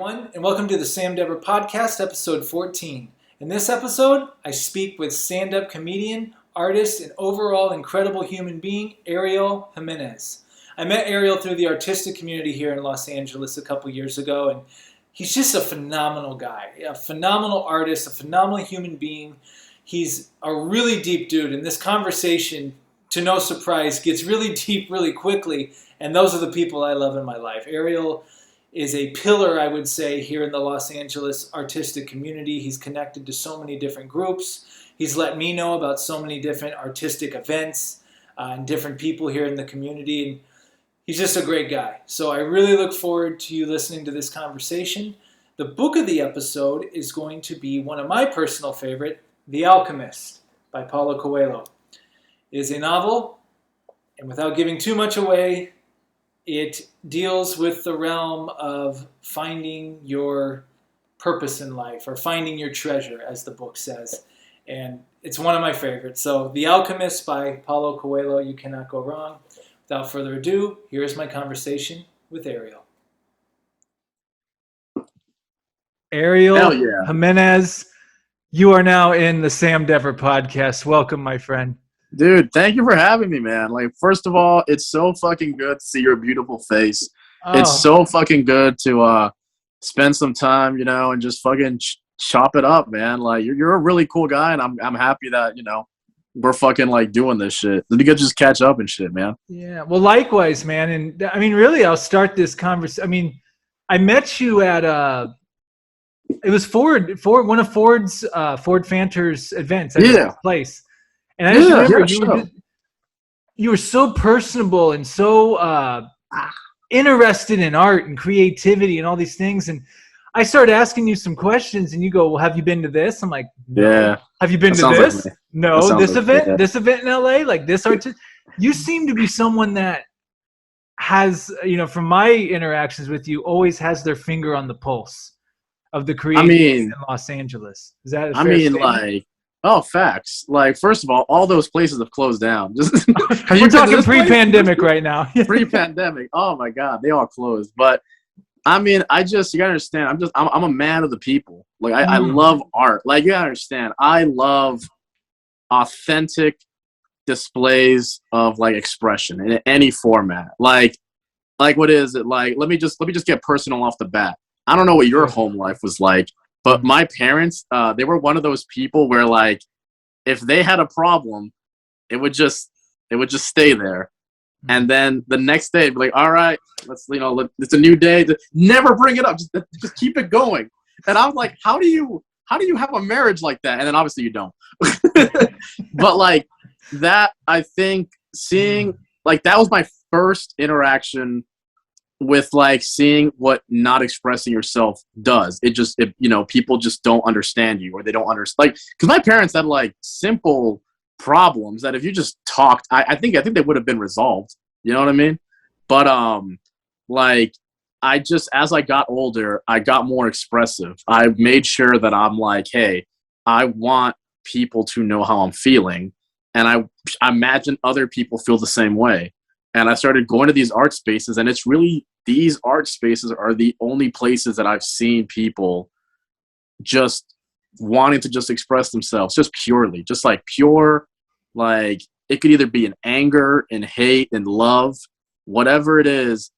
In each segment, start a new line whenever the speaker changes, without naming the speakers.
everyone, and welcome to the Sam Dever Podcast, episode 14. In this episode, I speak with stand-up comedian, artist, and overall incredible human being, Ariel Jimenez. I met Ariel through the artistic community here in Los Angeles a couple years ago, and he's just a phenomenal guy, a phenomenal artist, a phenomenal human being. He's a really deep dude, and this conversation, to no surprise, gets really deep really quickly, and those are the people I love in my life. Ariel is a pillar, I would say, here in the Los Angeles artistic community. He's connected to so many different groups. He's let me know about so many different artistic events and different people here in the community. And he's just a great guy. So I really look forward to you listening to this conversation. The book of the episode is going to be one of my personal favorite, The Alchemist by Paulo Coelho. It is a novel, and without giving too much away, it deals with the realm of finding your purpose in life, or finding your treasure, as the book says. And it's one of my favorites. So, The Alchemist by Paulo Coelho, you cannot go wrong. Without further ado, here is my conversation with Ariel. Ariel Jimenez, you are now in the Sam Dever Podcast. Welcome, my friend.
Dude, thank you for having me, man. Like, first of all, it's so fucking good to see your beautiful face. Oh. It's so fucking good to spend some time, and just fucking chop it up, man. Like, you're a really cool guy, and I'm happy that, we're fucking, like, doing this shit. We could just catch up and shit, man.
Yeah, well, likewise, man. And, I mean, really, I'll start this conversation. I mean, I met you at it was Ford, one of Ford Fanter's events at his place. And I just remember you were so personable and so interested in art and creativity and all these things. And I started asking you some questions, and you go, "Well, have you been to this?" I'm like, "No."
Yeah.
Have you been to this? Like no. This event, this event in LA, like this art. You seem to be someone that has, from my interactions with you, always has their finger on the pulse of the creative in Los Angeles. Is that a fair statement?
Like. Oh, facts. Like, first of all those places have closed down.
We're talking pre-pandemic right now.
Pre-pandemic. Oh my God, they all closed. But I mean, you gotta understand. I'm a man of the people. Like, I love art. Like, you gotta understand. I love authentic displays of like expression in any format. Like what is it? Like, let me just get personal off the bat. I don't know what your home life was like. But my parents, they were one of those people where, like, if they had a problem, it would just stay there. And then the next day, be like, all right, it's a new day. Never bring it up. Just keep it going. And I was like, how do you have a marriage like that? And then obviously you don't. But like that, I think seeing, like, that was my first interaction with like seeing what not expressing yourself does. People just don't understand you, or they don't understand. Like, because my parents had like simple problems that if you just talked, I think they would have been resolved. You know what I mean? But like, as I got older, I got more expressive. I made sure that I'm like, hey, I want people to know how I'm feeling, and I imagine other people feel the same way. And I started going to these art spaces, and it's really, these art spaces are the only places that I've seen people just wanting to just express themselves, just purely, just like pure, like it could either be in anger, in hate, in love, whatever it is.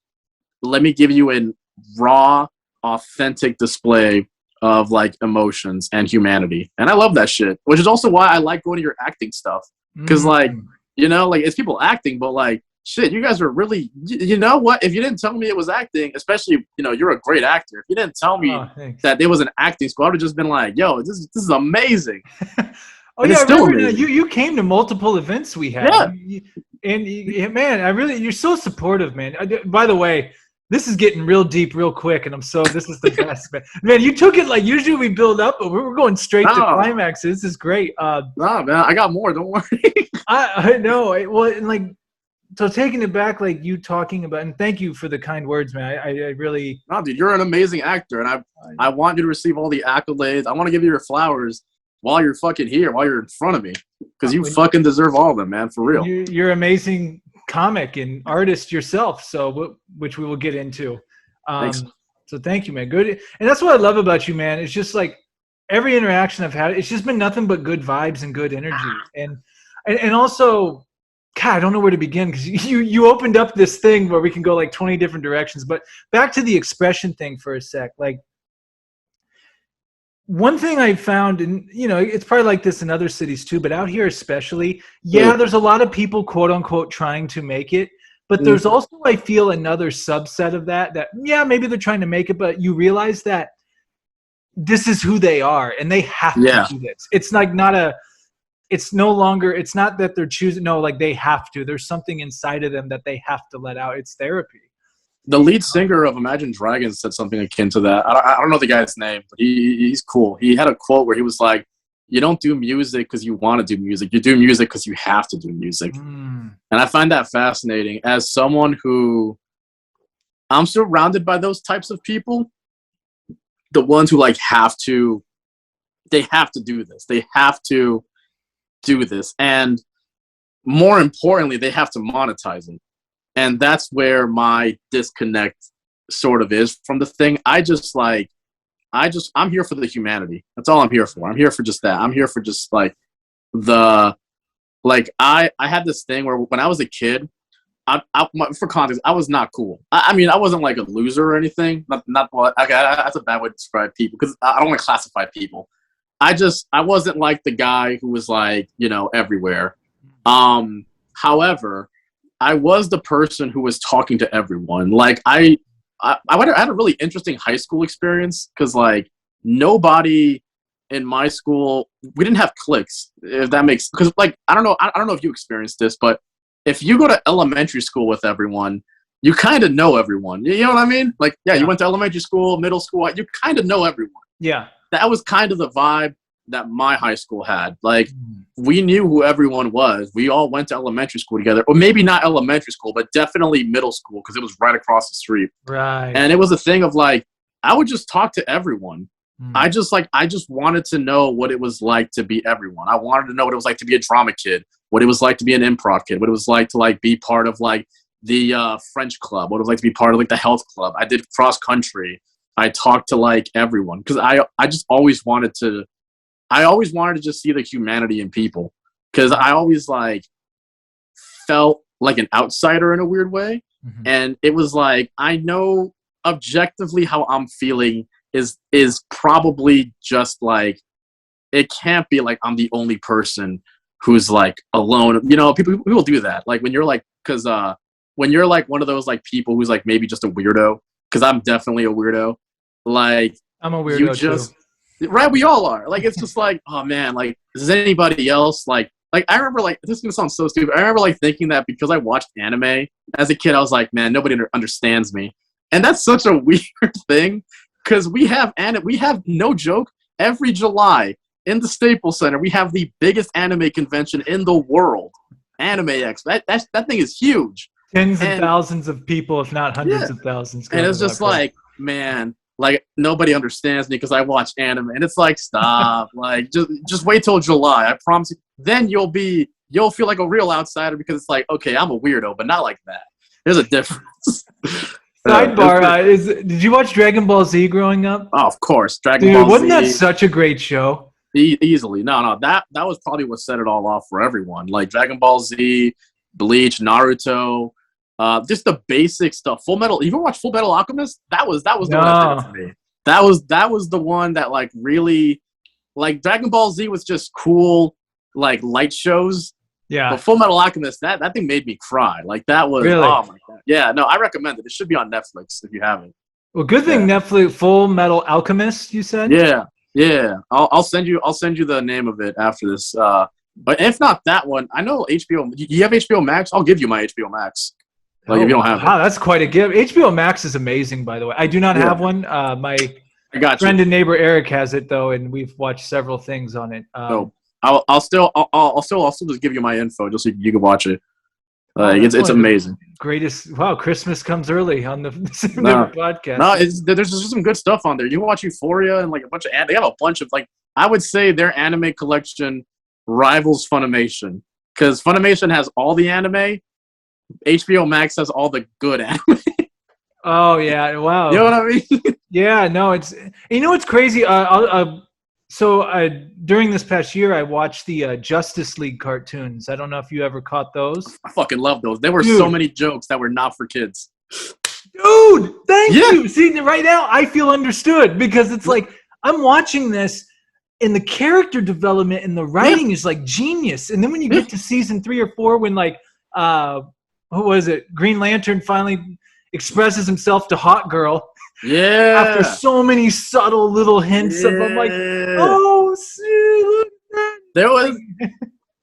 Let me give you a raw, authentic display of like emotions and humanity. And I love that shit, which is also why I like going to your acting stuff. Because like, like it's people acting, but like, shit, you guys are really, you know what? If you didn't tell me it was acting, especially, you're a great actor. If you didn't tell me that there was an acting school, I would have just been like, yo, this is amazing.
I remember you came to multiple events we had. Yeah. Man, you're so supportive, man. By the way, this is getting real deep real quick, and this is the best, man. Man, you took it like, usually we build up, but we're going straight to climaxes. This is great.
No, man, I got more. Don't worry.
I know. Well, and like, so taking it back, like you talking about, and thank you for the kind words, man. I really.
No, dude, you're an amazing actor, and I want you to receive all the accolades. I want to give you your flowers while you're fucking here, while you're in front of me, because you fucking deserve all of them, man, for real.
You're amazing comic and artist yourself, so which we will get into.
Thanks.
So thank you, man. Good. And that's what I love about you, man. It's just like every interaction I've had, it's just been nothing but good vibes and good energy. And also, God, I don't know where to begin because you opened up this thing where we can go like 20 different directions. But back to the expression thing for a sec. Like, one thing I found, and it's probably like this in other cities too, but out here especially, there's a lot of people, quote unquote, trying to make it. But there's also, I feel, another subset of that maybe they're trying to make it, but you realize that this is who they are and they have to do this. It's like it's no longer, it's not that they're choosing, no, like they have to. There's something inside of them that they have to let out. It's therapy.
The lead singer of Imagine Dragons said something akin to that. I don't know the guy's name, but he's cool. He had a quote where he was like, you don't do music because you want to do music. You do music because you have to do music. And I find that fascinating. As someone who, I'm surrounded by those types of people, the ones who like they have to do this. They have to do this. And more importantly, they have to monetize it. And that's where my disconnect sort of is from the thing. I'm here for the humanity. That's all I'm here for. I'm here for just that. I'm here for just like I had this thing where when I was a kid, for context, I was not cool. I mean, I wasn't like a loser or anything. That's a bad way to describe people because I don't want to classify people. I wasn't like the guy who was like, everywhere. However, I was the person who was talking to everyone. Like I had a really interesting high school experience because like nobody in my school, we didn't have cliques. If that makes, because like I don't know if you experienced this, but if you go to elementary school with everyone, you kind of know everyone. You know what I mean? Like you went to elementary school, middle school, you kind of know everyone. Yeah, that was kind of the vibe that my high school had. Like we knew who everyone was. We all went to elementary school together, or maybe not elementary school, but definitely middle school because it was right across the street. Right. And it was a thing of like, I would just talk to everyone. I just wanted to know what it was like to be everyone. I wanted to know what it was like to be a drama kid, what it was like to be an improv kid, what it was like to like be part of like the French club, what it was like to be part of like the health club. I did cross country. I talked to like everyone because I just always wanted to just see the humanity in people because I always like felt like an outsider in a weird way. And it was like, I know objectively how I'm feeling is probably just like, it can't be like I'm the only person who's like alone. People do that. Like when you're like, because when you're like one of those like people who's like maybe just a weirdo, because I'm definitely a weirdo. Like I'm a weirdo too. Right, we all are. Like it's just like, oh man, like is anybody else like I remember like this is gonna sound so stupid. I remember like thinking that because I watched anime as a kid, I was like, man, nobody understands me, and that's such a weird thing because we have no joke every July in the Staples Center we have the biggest anime convention in the world, Anime X. That thing is huge. Tens of thousands of people, if not hundreds of thousands. And it's just like, man, like nobody understands me because I watch anime, and it's like, stop, like just wait till July. I promise you. Then you'll feel like a real outsider because it's like, okay, I'm a weirdo, but not like that. There's a difference. Sidebar: did you watch Dragon Ball Z growing up? Oh, of course, Dragon Ball Z. Wasn't that such a great show? Easily, no, that was probably what set it all off for everyone. Like Dragon Ball Z, Bleach, Naruto. Just the basic stuff. Full Metal. You ever watch Full Metal Alchemist? That was the one that did it for me. That was the one that like really, like Dragon Ball Z was just cool, like light shows. Yeah. But Full Metal Alchemist, that thing made me cry. Like that was really? Oh my god. Yeah. No, I recommend it. It should be on Netflix if you haven't. Well, good thing Netflix. Full Metal Alchemist, you said? Yeah. Yeah. I'll send you the name of it after this. But if not that one, I know HBO. You have HBO Max? I'll give you my HBO Max. Like if you don't have it. That's quite a gift. HBO Max is amazing, by the way. I do not have one. My friend and neighbor Eric has it though, and we've watched several things on it. I'll still just give you my info just so you can watch it. It's amazing. Greatest! Wow, Christmas comes early on the podcast. No, there's just some good stuff on there. You can watch Euphoria and like a bunch of. They have a bunch of like. I would say their anime collection rivals Funimation because Funimation has all the anime. HBO Max has all the good anime.
Oh yeah, wow.
You know what I mean?
Yeah, no, it's what's crazy. During this past year, I watched the Justice League cartoons. I don't know if you ever caught those.
I fucking love those. There were so
Dude.
many jokes that were not for kids.
Dude, thank
Yeah.
you. See, right now I feel understood because it's like I'm watching this and the character development and the writing is like genius. And then when you get to season 3 or 4, when like what was it? Green Lantern finally expresses himself to Hot Girl.
Yeah.
After so many subtle little hints of I'm like, oh, see, look at that.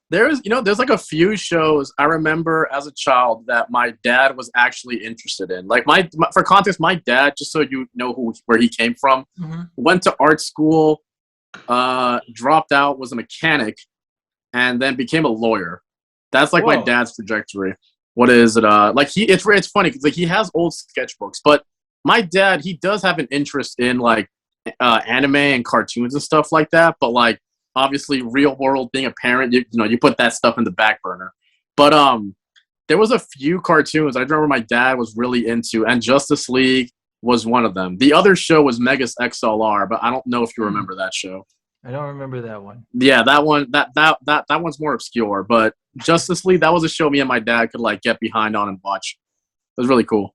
There's like a few shows I remember as a child that my dad was actually interested in. Like for context, my dad, just so you know where he came from, went to art school, dropped out, was a mechanic, and then became a lawyer. That's like my dad's trajectory. What is it? It's funny because like he has old sketchbooks, but my dad, he does have an interest in like anime and cartoons and stuff like that. But like obviously, real world, being a parent, you put that stuff in the back burner. But there was a few cartoons I remember my dad was really into, and Justice League was one of them. The other show was Megas XLR, but I don't know if you remember that show.
I don't remember that one.
Yeah, that one that one's more obscure, but Justice League, that was a show me and my dad could like get behind on and watch. It was really cool.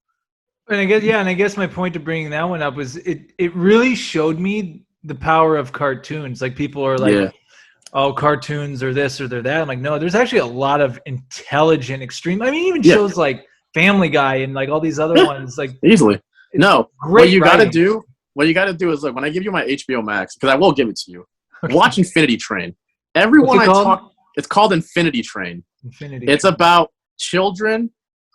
And I guess my point of bringing that one up was it really showed me the power of cartoons. Like people are like, oh, cartoons or this or they're that. I'm like, no, there's actually a lot of intelligent, extreme. I mean, even shows like Family Guy and like all these other ones, like
easily. No,
great.
What you gotta do is like when I give you my HBO Max, because I will give it to you. Watch Infinity Train. Everyone it's called Infinity Train. It's about children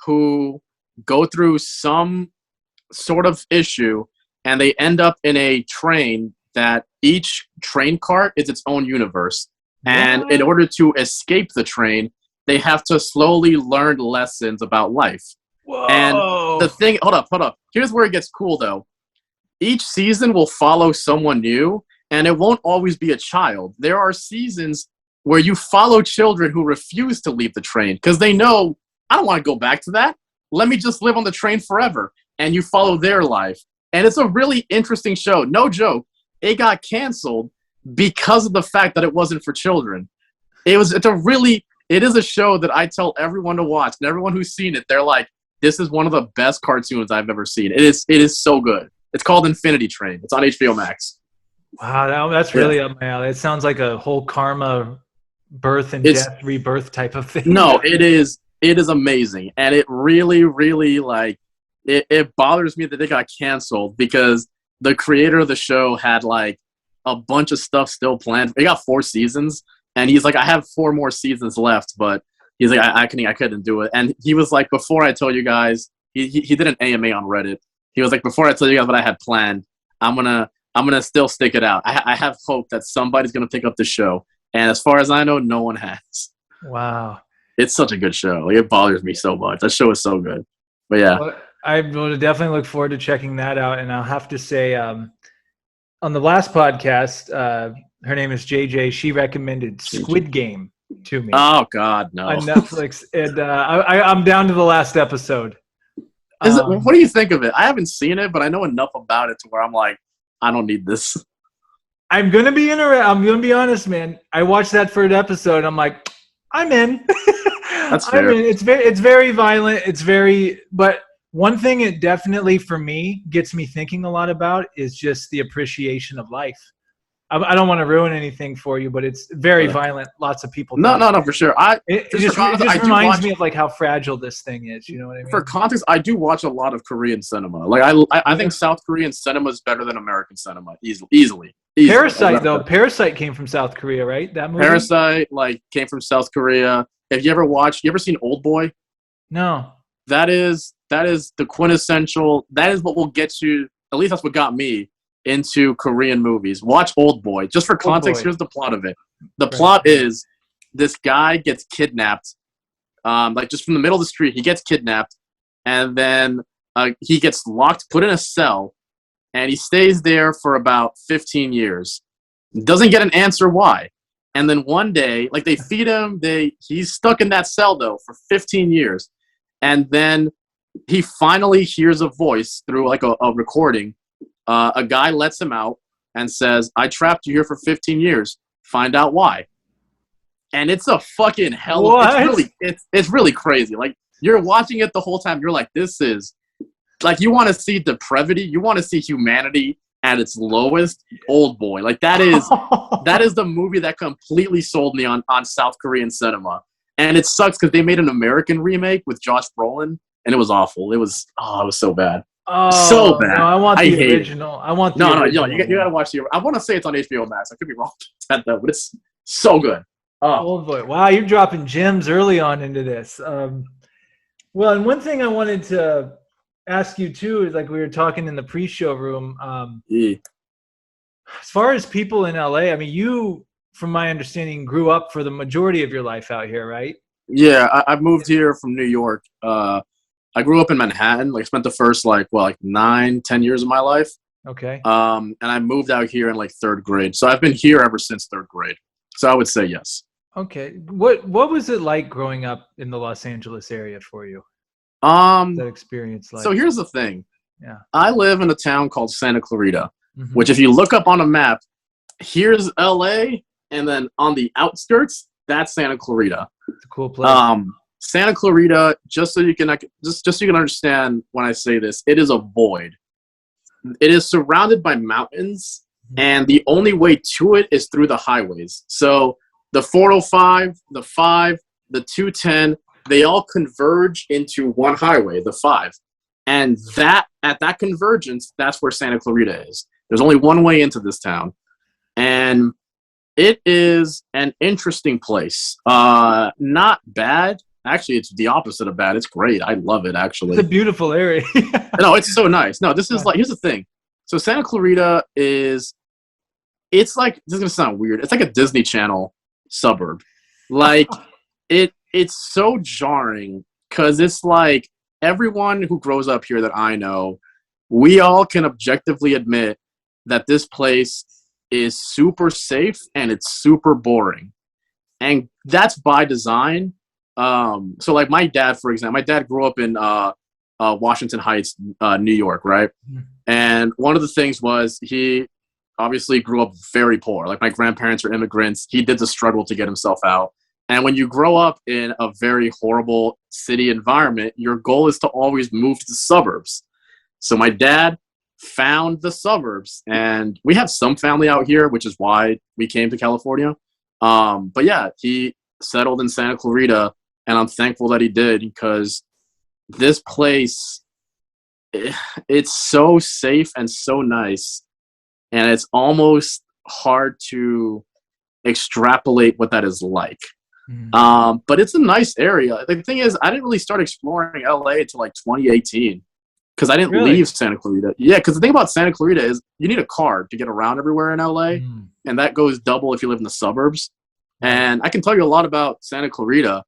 who go through some sort of issue and they end up in a train that each train cart is its own universe. And in order to escape the train, they have to slowly learn lessons about life.
Whoa.
And the thing, hold up. Here's where it gets cool though. Each season will follow someone new, and it won't always be a child. There are seasons where you follow children who refuse to leave the train because they know, I don't want to go back to that. Let me just live on the train forever. And you follow their life. And it's a really interesting show. No joke. It got canceled because of the fact that it wasn't for children. It is a show that I tell everyone to watch. And everyone who's seen it, they're like, this is one of the best cartoons I've ever seen. It is so good. It's called Infinity Train. It's on HBO Max.
Wow, that's really up my alley. It sounds like a whole karma, birth and death, rebirth type of thing.
No, it is amazing. And it really, really like it bothers me that they got canceled because the creator of the show had like a bunch of stuff still planned. They got 4 seasons, and he's like, I have 4 more seasons left, but he's like, I couldn't do it. And he was like, before I tell you guys, he did an AMA on Reddit. He was like, before I tell you guys what I had planned, I'm gonna still stick it out. I have hope that somebody's gonna pick up the show, and as far as I know, no one has.
Wow,
it's such a good show. Like it bothers me so much. That show is so good. But yeah,
well, I will definitely look forward to checking that out. And I'll have to say, on the last podcast, her name is JJ. She recommended Squid Game to me.
Oh God, no!
On Netflix, and I'm down to the last episode.
What do you think of it? I haven't seen it, but I know enough about it to where I'm like, I don't need this.
I'm gonna be honest, man. I watched that third episode. I'm like, I'm in.
That's fair.
I'm in. It's very violent. But one thing it definitely for me gets me thinking a lot about is just the appreciation of life. I don't want to ruin anything for you, but it's very violent. Lots of people.
No, for sure.
It just reminds me of like how fragile this thing is. You know what I mean?
For context, I do watch a lot of Korean cinema. Like I think South Korean cinema is better than American cinema, easily.
Parasite though. Parasite came from South Korea, right? That movie.
Parasite came from South Korea. Have you ever seen Old Boy?
No.
That is the quintessential. That is what will get you. At least that's what got me into Korean movies. Watch Old Boy. Just for context, here's the plot of it. The plot is this guy gets kidnapped, just from the middle of the street. He gets kidnapped, and then he gets locked, put in a cell, and he stays there for about 15 years. Doesn't get an answer why. And then one day, they feed him. He's stuck in that cell though for 15 years, and then he finally hears a voice through like a recording. A guy lets him out and says, "I trapped you here for 15 years. Find out why." And it's a fucking hell of, it's really crazy. Like, you're watching it the whole time. You're like, this is like, you want to see depravity. You want to see humanity at its lowest. Old Boy. Like, that is the movie that completely sold me on South Korean cinema. And it sucks because they made an American remake with Josh Brolin, and it was awful. It was so bad.
Oh,
so bad.
No, I want the original. I want the original.
You gotta watch the. I want to say it's on HBO Max. I could be wrong about that though, but it's so good.
Oh boy! Wow, you're dropping gems early on into this. Well, and one thing I wanted to ask you too is, like we were talking in the pre-show room. As far as people in LA, I mean, you, from my understanding, grew up for the majority of your life out here, right?
Yeah, I moved here from New York. I grew up in Manhattan. Like, spent the first 9-10 years of my life.
Okay.
And I moved out here in like 3rd grade. So I've been here ever since 3rd grade. So I would say yes.
Okay. What was it like growing up in the Los Angeles area for you? That experience like?
So here's the thing.
Yeah.
I live in a town called Santa Clarita, which, if you look up on a map, here's LA, and then on the outskirts, that's Santa Clarita.
It's a cool place.
Santa Clarita, just so you can understand when I say this, it is a void. It is surrounded by mountains, and the only way to it is through the highways. So the 405, the 5, the 210, they all converge into one highway, the 5. And at that convergence, that's where Santa Clarita is. There's only one way into this town. And it is an interesting place. Not bad. Actually, it's the opposite of bad. It's great. I love it, actually.
It's a beautiful area.
No, it's so nice. No, this is like, here's the thing. So Santa Clarita it's like, this is going to sound weird. It's like a Disney Channel suburb. Like, it's so jarring because it's like everyone who grows up here that I know, we all can objectively admit that this place is super safe and it's super boring. And that's by design. So like my dad, for example, my dad grew up in Washington Heights, New York, right? And one of the things was he obviously grew up very poor. Like, my grandparents are immigrants. He did the struggle to get himself out. And when you grow up in a very horrible city environment, your goal is to always move to the suburbs. So my dad found the suburbs, and we have some family out here, which is why we came to California. But yeah, he settled in Santa Clarita, and I'm thankful that he did, because this place, it's so safe and so nice, and it's almost hard to extrapolate what that is like. But it's a nice area. The thing is, I didn't really start exploring LA until like 2018, because I didn't leave Santa Clarita. Yeah, because the thing about Santa Clarita is you need a car to get around everywhere in LA, and that goes double if you live in the suburbs. And I can tell you a lot about Santa Clarita,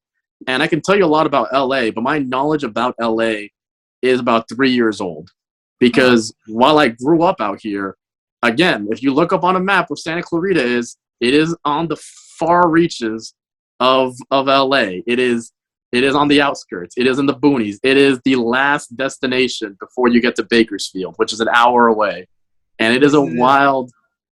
and I can tell you a lot about LA, but my knowledge about LA is about 3 years old. Because while I grew up out here, again, if you look up on a map where Santa Clarita is, it is on the far reaches of LA. It is on the outskirts. It is in the boonies. It is the last destination before you get to Bakersfield, which is an hour away. And it is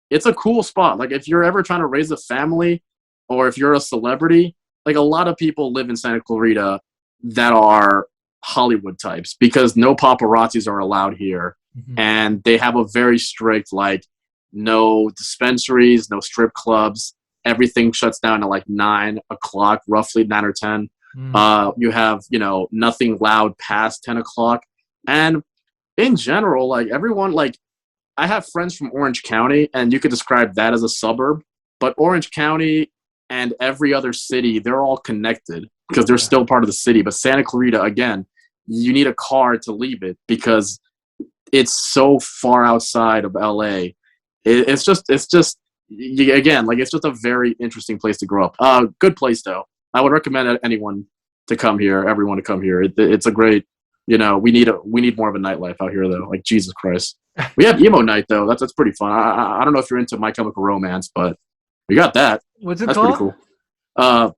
it's a cool spot. Like, if you're ever trying to raise a family, or if you're a celebrity, like, a lot of people live in Santa Clarita that are Hollywood types, because no paparazzis are allowed here. And they have a very strict, like, no dispensaries, no strip clubs. Everything shuts down at like 9 o'clock, roughly 9 or 10. You have, nothing loud past 10 o'clock. And in general, like, everyone, like, I have friends from Orange County, and you could describe that as a suburb, but Orange County and every other city, they're all connected because they're still part of the city. But Santa Clarita, again, you need a car to leave it because it's so far outside of LA. It's just again, like, it's just a very interesting place to grow up. Good place though. I would recommend anyone to come here, everyone to come here. It's a great, we need more of a nightlife out here though. Like, Jesus Christ. We have emo night though. That's pretty fun. I don't know if you're into My Chemical Romance, but we got that.
What's it
That's
called?
pretty cool.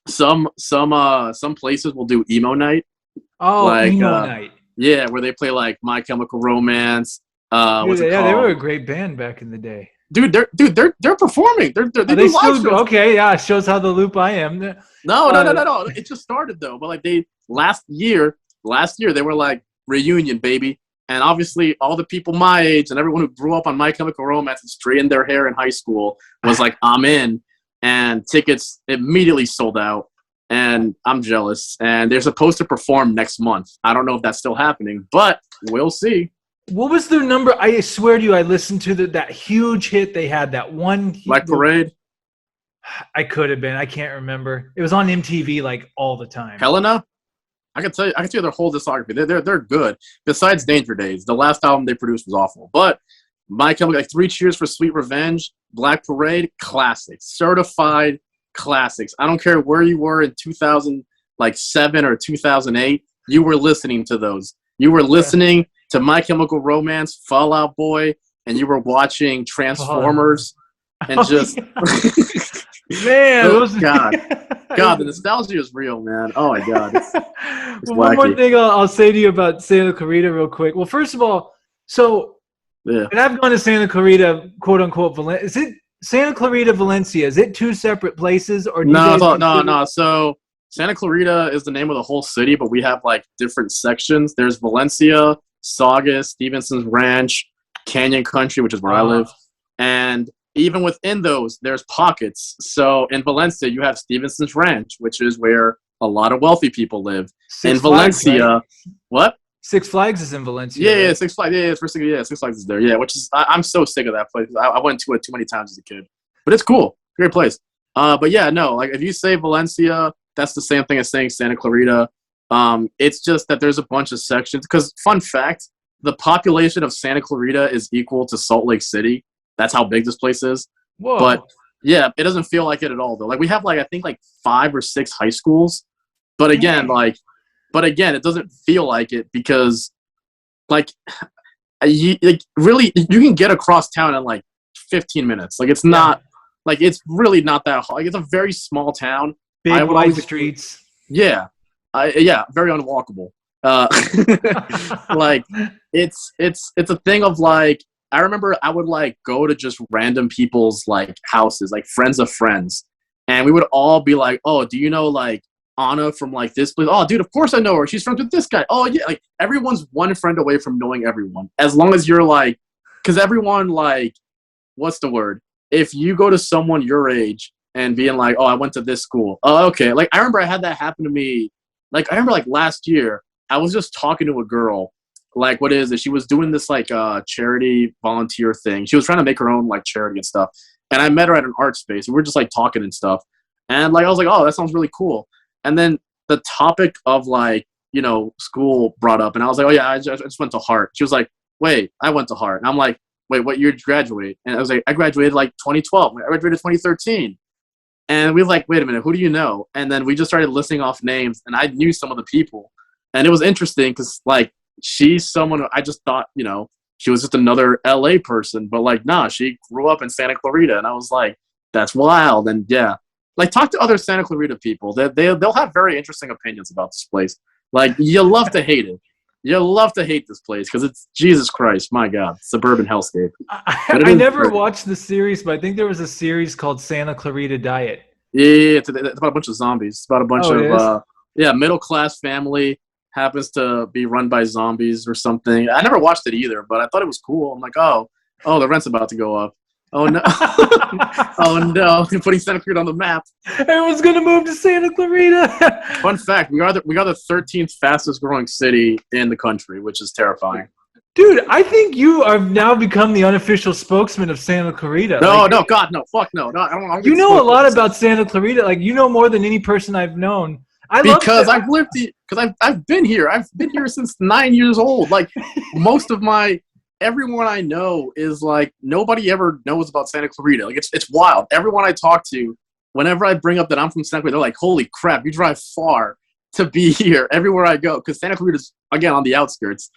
Some places will do emo night,
Oh,
Like,
emo night.
yeah, where they play like My Chemical Romance. What's
Dude,
it
yeah, they were a
called?
great band back in the day.
They're performing.
Are
They
they
do live
still
shows.
okay? Yeah, shows how the loop I am.
No. It just started though. But like they last year they were like reunion, baby. And obviously all the people my age and everyone who grew up on My Chemical Romance and straightened their hair in high school was like, I'm in. And tickets immediately sold out. And I'm jealous. And they're supposed to perform next month. I don't know if that's still happening, but we'll see.
What was their number? I swear to you, I listened to that huge hit they had. That one.
Black Parade,
I could have been. I can't remember. It was on MTV like all the time.
Helena. I can tell you their whole discography. They're good. Besides Danger Days, the last album they produced was awful. But My Chemical, like Three Cheers for Sweet Revenge, Black Parade, classics, certified classics. I don't care where you were in 2007 or 2008. You were listening to those. You were listening to My Chemical Romance, Fall Out Boy, and you were watching Transformers, and just
man, those
God, the nostalgia is real, man. Oh my God, it's
well, one more
wacky.
thing I'll say to you about Santa Clarita real quick. Well, first of all,
Yeah.
and I've gone to Santa Clarita, quote unquote, is it Santa Clarita, Valencia? Is it two separate places, or do
No. So Santa Clarita is the name of the whole city, but we have like different sections. There's Valencia, Saugus, Stevenson's Ranch, Canyon Country, which is where I live, and even within those, there's pockets. So in Valencia, you have Stevenson's Ranch, which is where a lot of wealthy people live.
Six
in Valencia,
Flags, right?
What?
Six Flags is in Valencia.
Yeah,
right?
Six Flags. Six Flags is there. Yeah, which is I'm so sick of that place. I went to it too many times as a kid, but it's cool, great place. But yeah, no, like if you say Valencia, that's the same thing as saying Santa Clarita. It's just that there's a bunch of sections. Because fun fact, the population of Santa Clarita is equal to Salt Lake City. That's how big this place is.
Whoa.
But yeah, it doesn't feel like it at all though. Like we have I think 5 or 6 high schools. But again, it doesn't feel like it because really you can get across town in 15 minutes. Like it's not it's really not that hard. Like it's a very small town.
Big wide streets.
Yeah. Very unwalkable. It's a thing of I remember I would go to just random people's houses, friends of friends, and we would all be like, "Oh, do you know Anna from this place?" "Oh, dude, of course I know her. She's friends with this guy." "Oh yeah." Everyone's one friend away from knowing everyone, as long as you're because everyone what's the word? If you go to someone your age and being like, "Oh, I went to this school." "Oh, okay." I remember I had that happen to me. I remember last year I was just talking to a girl. What is it? She was doing this charity volunteer thing. She was trying to make her own charity and stuff. And I met her at an art space. And we were just talking and stuff. And I was like, "Oh, that sounds really cool." And then the topic of school brought up, and I was like, "Oh yeah, I just went to Hart." She was like, "Wait, I went to Hart." And I'm like, "Wait, what year did you graduate?" And I was like, "I graduated 2012. I graduated 2013. And we were "Wait a minute, who do you know?" And then we just started listing off names, and I knew some of the people. And it was interesting because she's someone I just thought, she was just another LA person, but nah, she grew up in Santa Clarita, and I was like, that's wild. And yeah, talk to other Santa Clarita people. They'll have very interesting opinions about this place. You love to hate it. You love to hate this place because it's Jesus Christ, my God, suburban hellscape.
I never watched the series, but I think there was a series called Santa Clarita Diet.
Yeah, it's about a bunch of zombies. It's about a bunch of middle class family happens to be run by zombies or something. I never watched it either, but I thought it was cool. I'm like, oh, the rent's about to go up. Oh no! Oh no! You're putting Santa Clarita on the map.
Everyone's gonna move to Santa Clarita.
Fun fact: we are the 13th fastest growing city in the country, which is terrifying.
Dude, I think you have now become the unofficial spokesman of Santa Clarita.
No, God, no, fuck no. I don't
you know a lot about Santa Clarita. You know more than any person I've known. I've been here. I've been here since 9 years old. Most of everyone I know is nobody ever knows about Santa Clarita. It's wild. Everyone I talk to, whenever I bring up that I'm from Santa Clarita, they're like, "Holy crap, you drive far to be here." Everywhere I go, because Santa Clarita is again on the outskirts.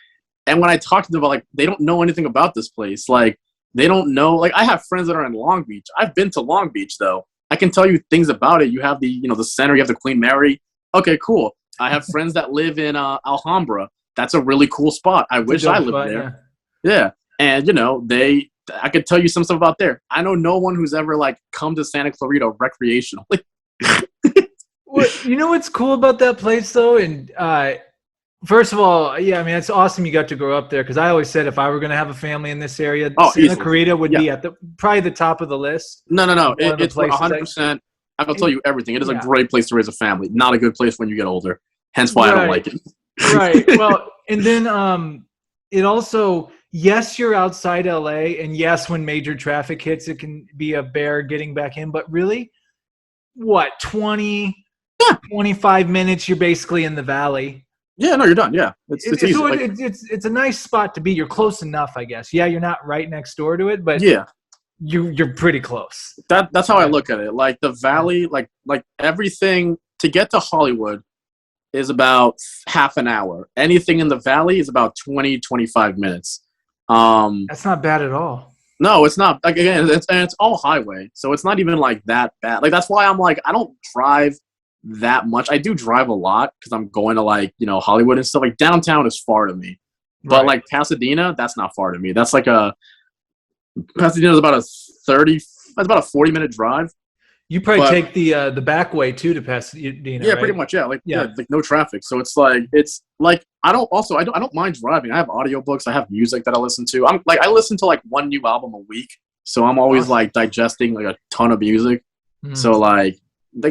And when I talk to them about they don't know anything about this place. They don't know. I have friends that are in Long Beach. I've been to Long Beach though. I can tell you things about it. You have the the center. You have the Queen Mary. Okay, cool.
I have friends that live in Alhambra. That's a really cool spot. I wish I lived there. Yeah. And, I could tell you some stuff about there. I know no one who's ever, like, come to Santa Clarita recreationally.
Well, you know what's cool about that place, though? And first of all, yeah, I mean, it's awesome you got to grow up there, because I always said if I were going to have a family in this area, Santa Clarita would be at probably the top of the list.
No. It's 100%. I will tell you everything. It is a great place to raise a family. Not a good place when you get older. Hence why I don't like it.
Right. Well, and then it also, yes, you're outside LA, and yes, when major traffic hits, it can be a bear getting back in. But really, what, 25 minutes, you're basically in the valley.
Yeah, no, you're done. Yeah, it's easy.
So it's a nice spot to be. You're close enough, I guess. Yeah, you're not right next door to it, but
yeah,
you're pretty close.
That's how I look at it. Like the valley, like everything to get to Hollywood is about half an hour. Anything in the valley is about 20-25 minutes.
That's not bad at all.
No, it's not. Like, again, it's all highway, so it's not even like that bad. Like that's why I'm like, I don't drive that much. I do drive a lot because I'm going to, like, Hollywood and stuff. Like downtown is far to me, but like Pasadena, that's not far to me. That's like Pasadena is about that's about a 40-minute drive.
You probably take the back way too to Pasadena.
Yeah, pretty much. Yeah, like no traffic. So it's like I don't mind driving. I have audiobooks. I have music that I listen to. I listen to like one new album a week. So I'm always like digesting like a ton of music. Mm. So like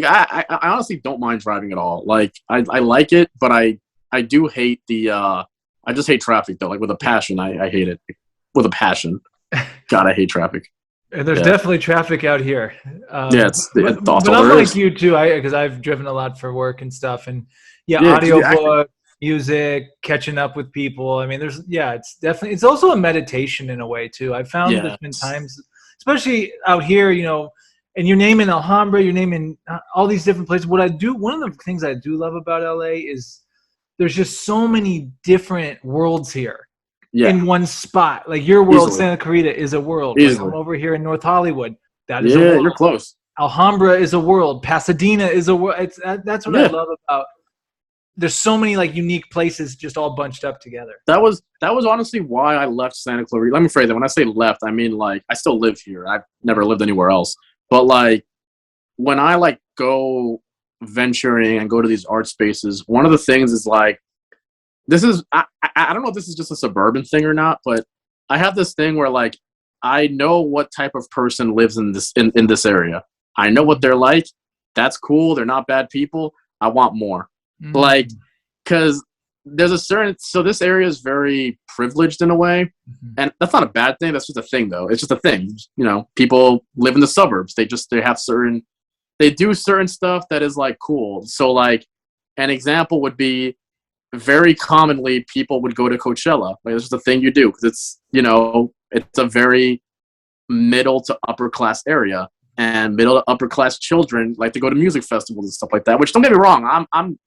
I honestly don't mind driving at all. Like I like it, but I do hate I just hate traffic though. Like with a passion, I hate it with a passion. God, I hate traffic.
And there's definitely traffic out here.
It's awful.
But I'm like you too, because I've driven a lot for work and stuff, and audiobook, music, catching up with people. I mean, it's also a meditation in a way too. I've found there's been times, especially out here, and you're naming Alhambra, you're naming all these different places. One of the things I do love about LA is there's just so many different worlds here. Yeah. In one spot. Like your world, easily. Santa Clarita is a world. Like I'm over here in North Hollywood. That is a world.
You're close.
Alhambra is a world. Pasadena is a world. That's what I love about. There's so many like unique places just all bunched up together.
That was honestly why I left Santa Clarita. Let me phrase that. When I say left, I mean like I still live here. I've never lived anywhere else. But like when I like go venturing and go to these art spaces, one of the things is like this is I don't know if this is just a suburban thing or not, but I have this thing where like I know what type of person lives in this area. I know what they're like. That's cool. They're not bad people. I want more. Mm. Like, because there's this area is very privileged in a way, and that's not a bad thing. That's just a thing, though. It's just a thing. People live in the suburbs. They do certain stuff that is like cool. So like an example would be, very commonly people would go to Coachella. Like it's just a thing you do because it's a very middle to upper class area, and middle to upper class children like to go to music festivals and stuff like that. Which, don't get me wrong, I'm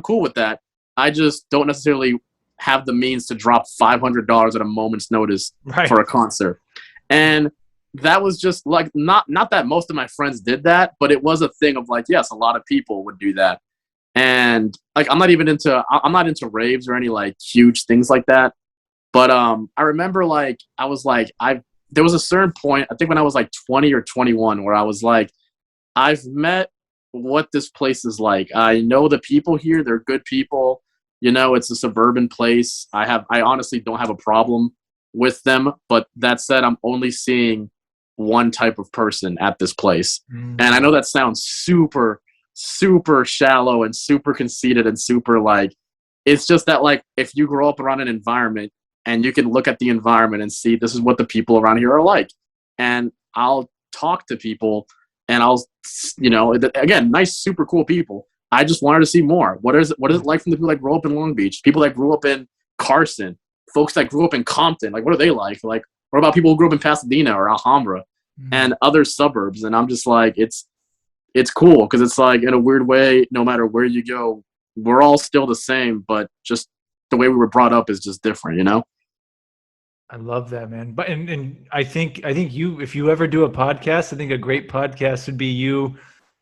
cool with that. I just don't necessarily have the means to drop $500 at a moment's notice for a concert. And that was just like not that most of my friends did that, but it was a thing of like, yes, a lot of people would do that. And like I'm not into raves or any like huge things like that. But I remember like I was like there was a certain point, I think when I was like 20 or 21, where I was like, I've met what this place is like. I know the people here, they're good people. It's a suburban place. I honestly don't have a problem with them. But that said, I'm only seeing one type of person at this place. And I know that sounds super shallow and super conceited and super like, it's just that like if you grow up around an environment and you can look at the environment and see this is what the people around here are like, and I'll talk to people and I'll again, nice, super cool people. I just wanted to see more. What is it like from the people that grew up in Long Beach, people that grew up in Carson, folks that grew up in Compton? Like what are they like? Like what about people who grew up in Pasadena or Alhambra and other suburbs? And I'm just like, it's cool because it's like in a weird way, no matter where you go, we're all still the same, but just the way we were brought up is just different,
I love that, man. But and I think you, if you ever do a podcast, I think a great podcast would be you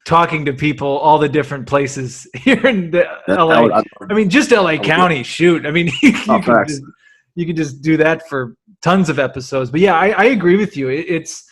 talking to people all the different places here in the LA. I mean, just LA County. Shoot, I mean, you could just do that for tons of episodes. But yeah, I agree with you. It's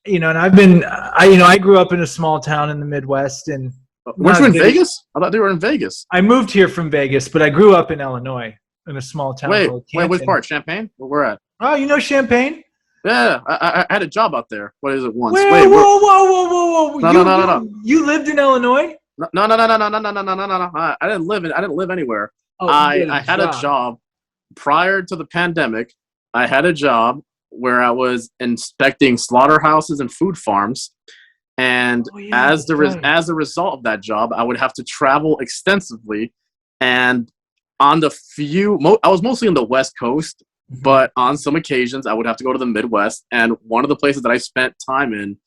and I grew up in a small town in the Midwest, and
weren't you in Vegas? I thought they were in Vegas.
I moved here from Vegas, but I grew up in Illinois in a small town called Canton.
Which part? Champaign? Where we're at?
Oh, you know Champaign?
Yeah, I had a job out there. What is it? Once.
Whoa! No. You lived in Illinois?
No. I didn't live anywhere.
Oh,
I had a job prior to the pandemic. I had a job where I was inspecting slaughterhouses and food farms, and as a result of that job, I would have to travel extensively. And on the I was mostly on the West Coast. But on some occasions, I would have to go to the Midwest. And one of the places that I spent time in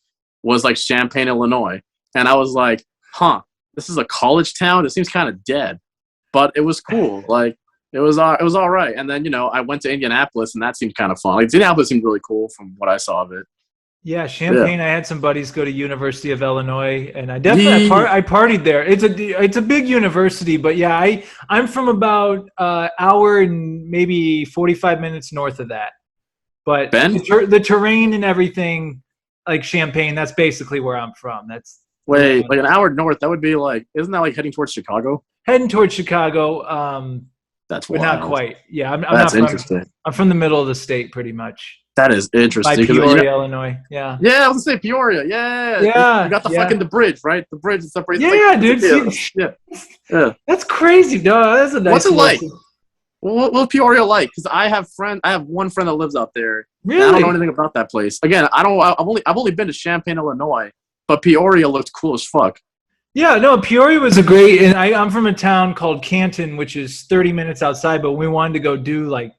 was like Champaign, Illinois. And I was like, this is a college town. It seems kind of dead. But it was cool. Like, it was all right. And then, I went to Indianapolis, and that seemed kind of fun. Like, Indianapolis seemed really cool from what I saw of it.
Yeah, Champaign. Yeah. I had some buddies go to University of Illinois, and I definitely I partied there. It's a big university, but yeah, I'm from about hour and maybe 45 minutes north of that. But the terrain and everything, like Champaign, that's basically where I'm from. That's
like an hour north. That would be like, isn't that like heading towards Chicago?
Heading towards Chicago.
That's
but not quite. Yeah,
that's interesting.
I'm from the middle of the state, pretty much.
That is interesting.
By Peoria, Illinois. Yeah.
Yeah, I was gonna say Peoria. Yeah.
Yeah.
You got the bridge, right? The bridge that separates.
Yeah, dude. Yeah. That's crazy. No, that's a nice.
What's it like? What's Peoria like? Because I have one friend that lives out there.
Really?
I don't know anything about that place. Again, I've only been to Champaign, Illinois, but Peoria looked cool as fuck.
Yeah, no, Peoria was a great, and I'm from a town called Canton, which is 30 minutes outside, but we wanted to go do like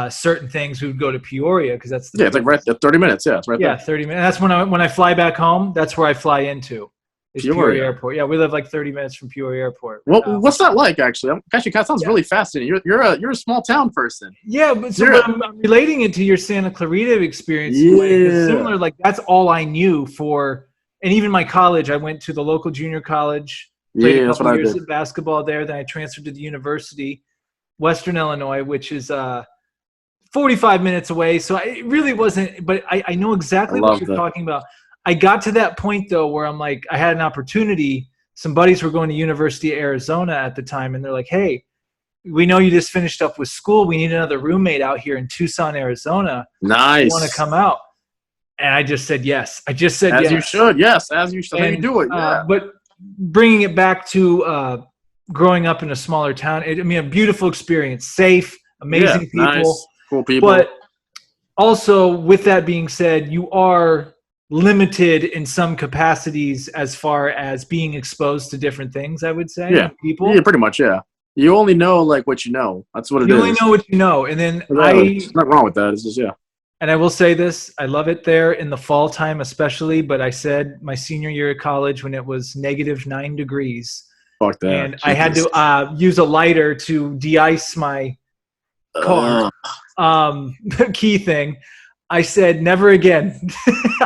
certain things, we would go to Peoria because that's
it's like right at 30 minutes. Yeah, it's right there.
Yeah, 30 minutes. That's when I fly back home. That's where I fly into. Peoria Airport. Yeah, we live like 30 minutes from Peoria Airport.
Well, what's that like actually? Actually, that sounds really fascinating. You're a small town person.
Yeah, but I'm relating it to your Santa Clarita experience. Yeah, it's similar. Like that's all I knew for, and even my college. I went to the local junior college. Played a couple years of basketball there. Then I transferred to the University, Western Illinois, which is 45 minutes away, so it really wasn't, but I know exactly what you're talking about. I got to that point, though, where I'm like, I had an opportunity. Some buddies were going to University of Arizona at the time, and they're like, hey, we know you just finished up with school. We need another roommate out here in Tucson, Arizona.
Nice.
You want to come out? And I just said yes. I just said yes.
As you should, yes. As you should. And, you do it, yeah.
But bringing it back to growing up in a smaller town, a beautiful experience, safe, amazing people.
Nice. Cool people.
But also, with that being said, you are limited in some capacities as far as being exposed to different things, I would say.
Yeah.
People.
Yeah, pretty much, yeah. You only know like what you know. That's what it is.
You only know what you know. And then
there's nothing wrong with that. It's just, yeah.
And I will say this, I love it there in the fall time especially, but I said my senior year of college when it was -9 degrees.
Fuck that.
And I had to use a lighter to de-ice my car. Key thing. I said, never again.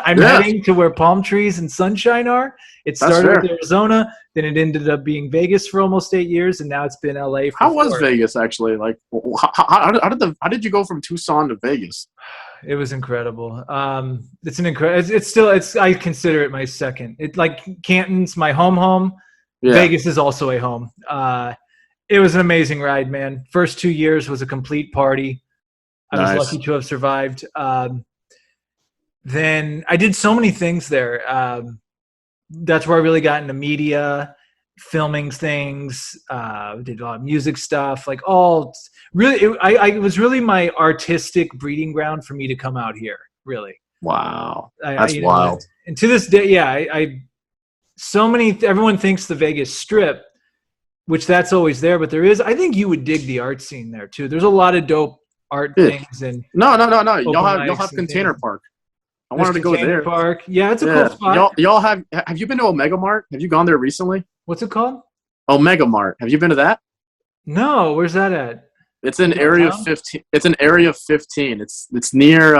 I'm heading to where palm trees and sunshine are. It started with Arizona, then it ended up being Vegas for almost 8 years, and now it's been LA.
How was Vegas actually? Like, how did you go from Tucson to Vegas?
It was incredible. It's an incredible. It's still. I consider it my second. It like Canton's my home. Yeah. Vegas is also a home. It was an amazing ride, man. First 2 years was a complete party. I was lucky to have survived. Then I did so many things there. That's where I really got into media, filming things, did a lot of music stuff, like all really, it was really my artistic breeding ground for me to come out here. Really.
Wow. That's wild.
And to this day, everyone thinks the Vegas Strip, which that's always there, but I think you would dig the art scene there too. There's a lot of dope art things. And
no. You'll have Container Park. I wanted to go there.
Park. Yeah, it's a cool spot.
Y'all have you been to Omega Mart? Have you gone there recently?
What's it called?
Omega Mart. Have you been to that?
No, where's that at?
It's in Area 15. It's in Area 15. It's near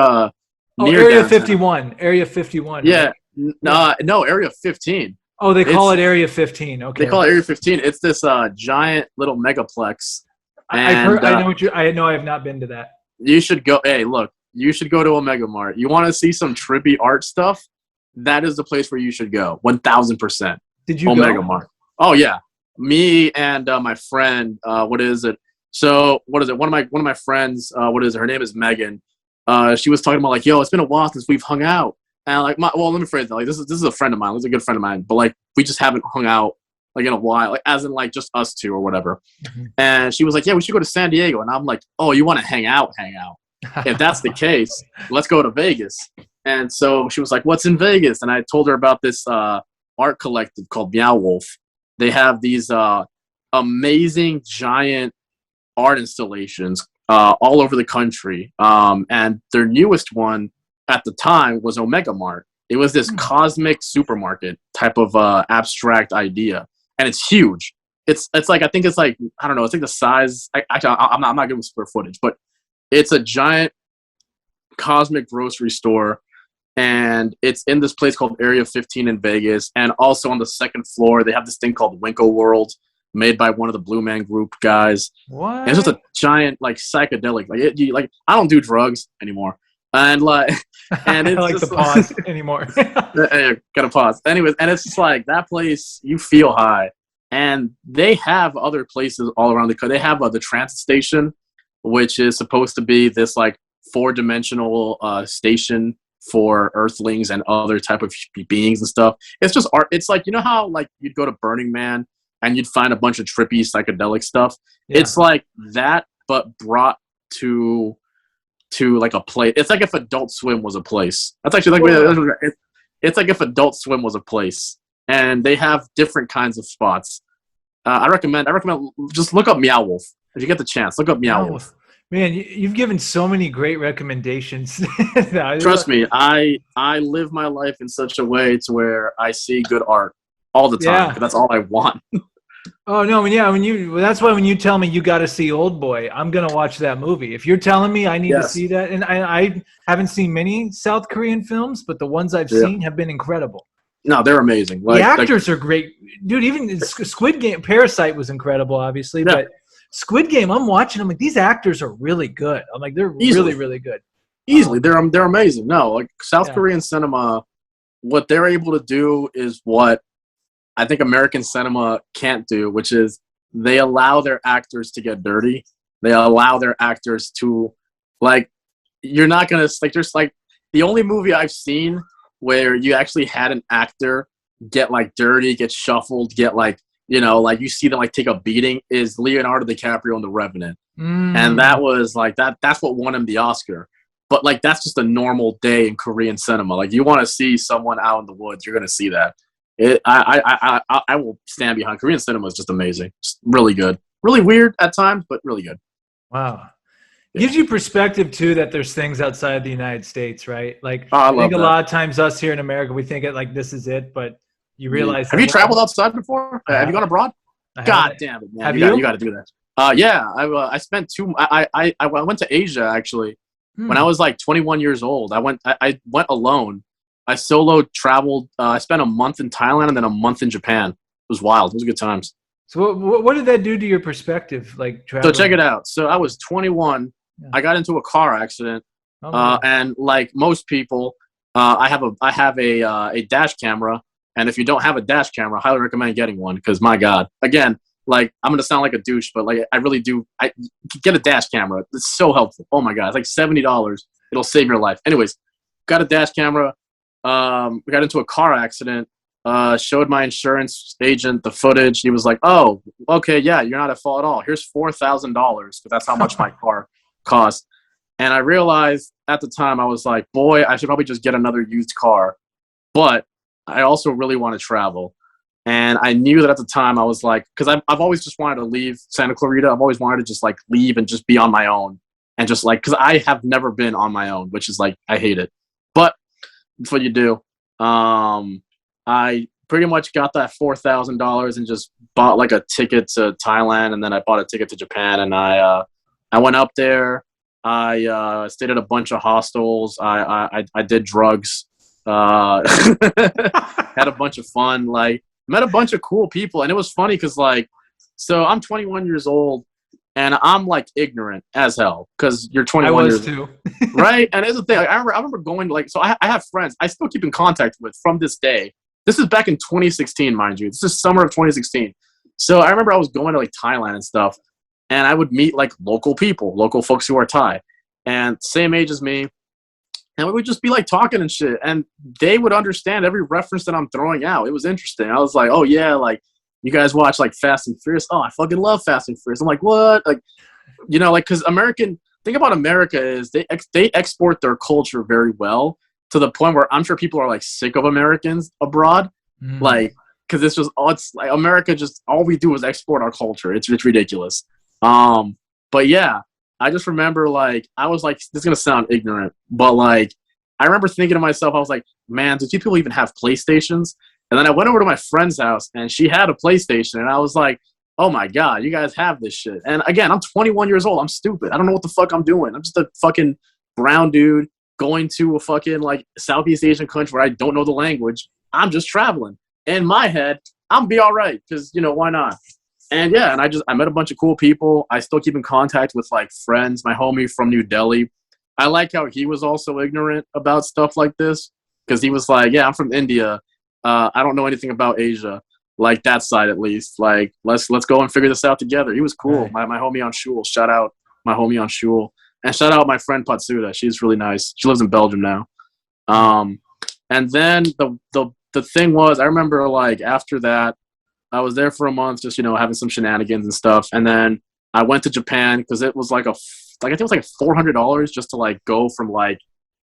Area 51. Area 51.
Yeah,
right?
No, Area 15.
Oh, they call it Area 15. Okay.
They call it Area 15. It's this giant little megaplex.
I've heard. I know. I have not been to that.
You should go. Hey, look, you should go to Omega Mart. You want to see some trippy art stuff? That is the place where you should go. 1000%.
Did you
Omega
go?
Mart? Oh yeah, me and my friend. What is it? So what is it? One of my friends. What is it? Her name is Megan. She was talking about like, yo, it's been a while since we've hung out. And like, well, let me phrase it. Like, this is a friend of mine. This is a good friend of mine. But like, we just haven't hung out like in a while. Like, as in like just us two or whatever. Mm-hmm. And she was like, yeah, we should go to San Diego. And I'm like, oh, you want to hang out? If that's the case, let's go to Vegas. And so she was like, what's in Vegas? And I told her about this art collective called Meow Wolf. They have these amazing giant art installations all over the country. And their newest one at the time was Omega Mart. It was this cosmic supermarket type of abstract idea. And it's huge. It's like, I think it's like, I don't know, it's like the size. I'm not good with square footage, but it's a giant cosmic grocery store. And it's in this place called Area 15 in Vegas. And also on the second floor, they have this thing called Winko World, made by one of the Blue Man Group guys.
What?
And it's just a giant, like, psychedelic. Like, I don't do drugs anymore. And like, and it's
I like
just
the pause anymore.
Gotta pause. Anyways, and it's just like that place, you feel high. And they have other places all around the country. They have the transit station, which is supposed to be this like 4-dimensional station for Earthlings and other type of beings and stuff. It's just art. It's like, you know how like you'd go to Burning Man and you'd find a bunch of trippy psychedelic stuff. Yeah. It's like that, but brought to like a place. It's like if Adult Swim was a place. That's actually like it's like if Adult Swim was a place, and they have different kinds of spots. I recommend just look up Meow Wolf if you get the chance. Look up Meow Wolf.
Man, you've given so many great recommendations.
Trust me, I live my life in such a way to where I see good art all the time. Yeah. That's all I want.
Oh no, that's why when you tell me you got to see Old Boy, I'm gonna watch that movie. If you're telling me I need to see that, and I haven't seen many South Korean films, but the ones I've seen have been incredible.
No, they're amazing.
The actors are great, dude. Even Squid Game, Parasite was incredible, obviously, but Squid Game, I'm watching them like these actors are really good. I'm like they're really, really good.
Easily, they're amazing. No, like South Korean cinema, what they're able to do is what I think American cinema can't do, which is they allow their actors to get dirty. They allow their actors to, like, you're not going to, like, there's, like, the only movie I've seen where you actually had an actor get, like, dirty, get shuffled, get, like, you know, like, you see them, like, take a beating is Leonardo DiCaprio in The Revenant. And that was, like, that's what won him the Oscar. But, like, that's just a normal day in Korean cinema. Like, you want to see someone out in the woods, you're going to see that. I will stand behind Korean cinema. Is just amazing. Just really good. Really weird at times, but really good.
Wow. Gives you perspective too that there's things outside the United States, right? Like I think a lot of times us here in America, we think it like this is it, but you realize.
Have you traveled outside before? Have you gone abroad? God damn it, man!
Have
you got to do that. Yeah, I spent I went to Asia actually when I was like 21 years old. I went alone. I solo traveled. I spent a month in Thailand and then a month in Japan. It was wild. It was good times.
So what did that do to your perspective? Like traveling?
So check it out. So I was 21. Yeah. I got into a car accident, and like most people, I have a dash camera. And if you don't have a dash camera, I highly recommend getting one because my God, again, like I'm gonna sound like a douche, but like I really do. I get a dash camera. It's so helpful. Oh my God, it's like $70. It'll save your life. Anyways, got a dash camera. We got into a car accident, showed my insurance agent the footage. He was like, oh, okay, yeah, you're not at fault at all. Here's $4,000 because that's how much my car cost. And I realized at the time, I was like, boy, I should probably just get another used car. But I also really want to travel. And I knew that at the time I was like, because I've always just wanted to leave Santa Clarita. I've always wanted to just like leave and just be on my own. And just like, because I have never been on my own, which is like, I hate it. But that's what you do. I pretty much got that $4,000 and just bought like a ticket to Thailand, and then I bought a ticket to Japan, and I went up there. I stayed at a bunch of hostels. I did drugs. Had a bunch of fun. Like, met a bunch of cool people, and it was funny because like, so I'm 21 years old, and I'm like ignorant as hell because you're 21
I was
years
too.
old, right? And it's the thing. Like, I remember going to like, so I have friends I still keep in contact with from this day. This is back in 2016, mind you. This is summer of 2016. So I remember I was going to like Thailand and stuff, and I would meet like local people, local folks who are Thai, and same age as me. And we would just be like talking and shit. And they would understand every reference that I'm throwing out. It was interesting. I was like, oh yeah, like you guys watch like Fast and Furious. Oh, I fucking love Fast and Furious. I'm like, what? Like, you know, like, cause thing about America is they export their culture very well to the point where I'm sure people are like sick of Americans abroad. Like, cause it's just, it's like America just, all we do is export our culture. It's ridiculous. But yeah. I just remember, like, I was like, this is going to sound ignorant, but, like, I remember thinking to myself, I was like, man, do people even have PlayStations? And then I went over to my friend's house, and she had a PlayStation, and I was like, oh, my God, you guys have this shit. And, again, I'm 21 years old. I'm stupid. I don't know what the fuck I'm doing. I'm just a fucking brown dude going to a fucking, like, Southeast Asian country where I don't know the language. I'm just traveling. In my head, I'm be all right because, you know, why not? And yeah, and I met a bunch of cool people. I still keep in contact with like friends. My homie from New Delhi. I like how he was also ignorant about stuff like this because he was like, yeah, I'm from India. I don't know anything about Asia, like that side at least. Like let's go and figure this out together. He was cool. Right. My homie on Shul. Shout out my homie on Shul. And shout out my friend Patsuda. She's really nice. She lives in Belgium now. And then the thing was, I remember like after that, I was there for a month, just, you know, having some shenanigans and stuff. And then I went to Japan because it was like I think it was like $400 just to like go from like,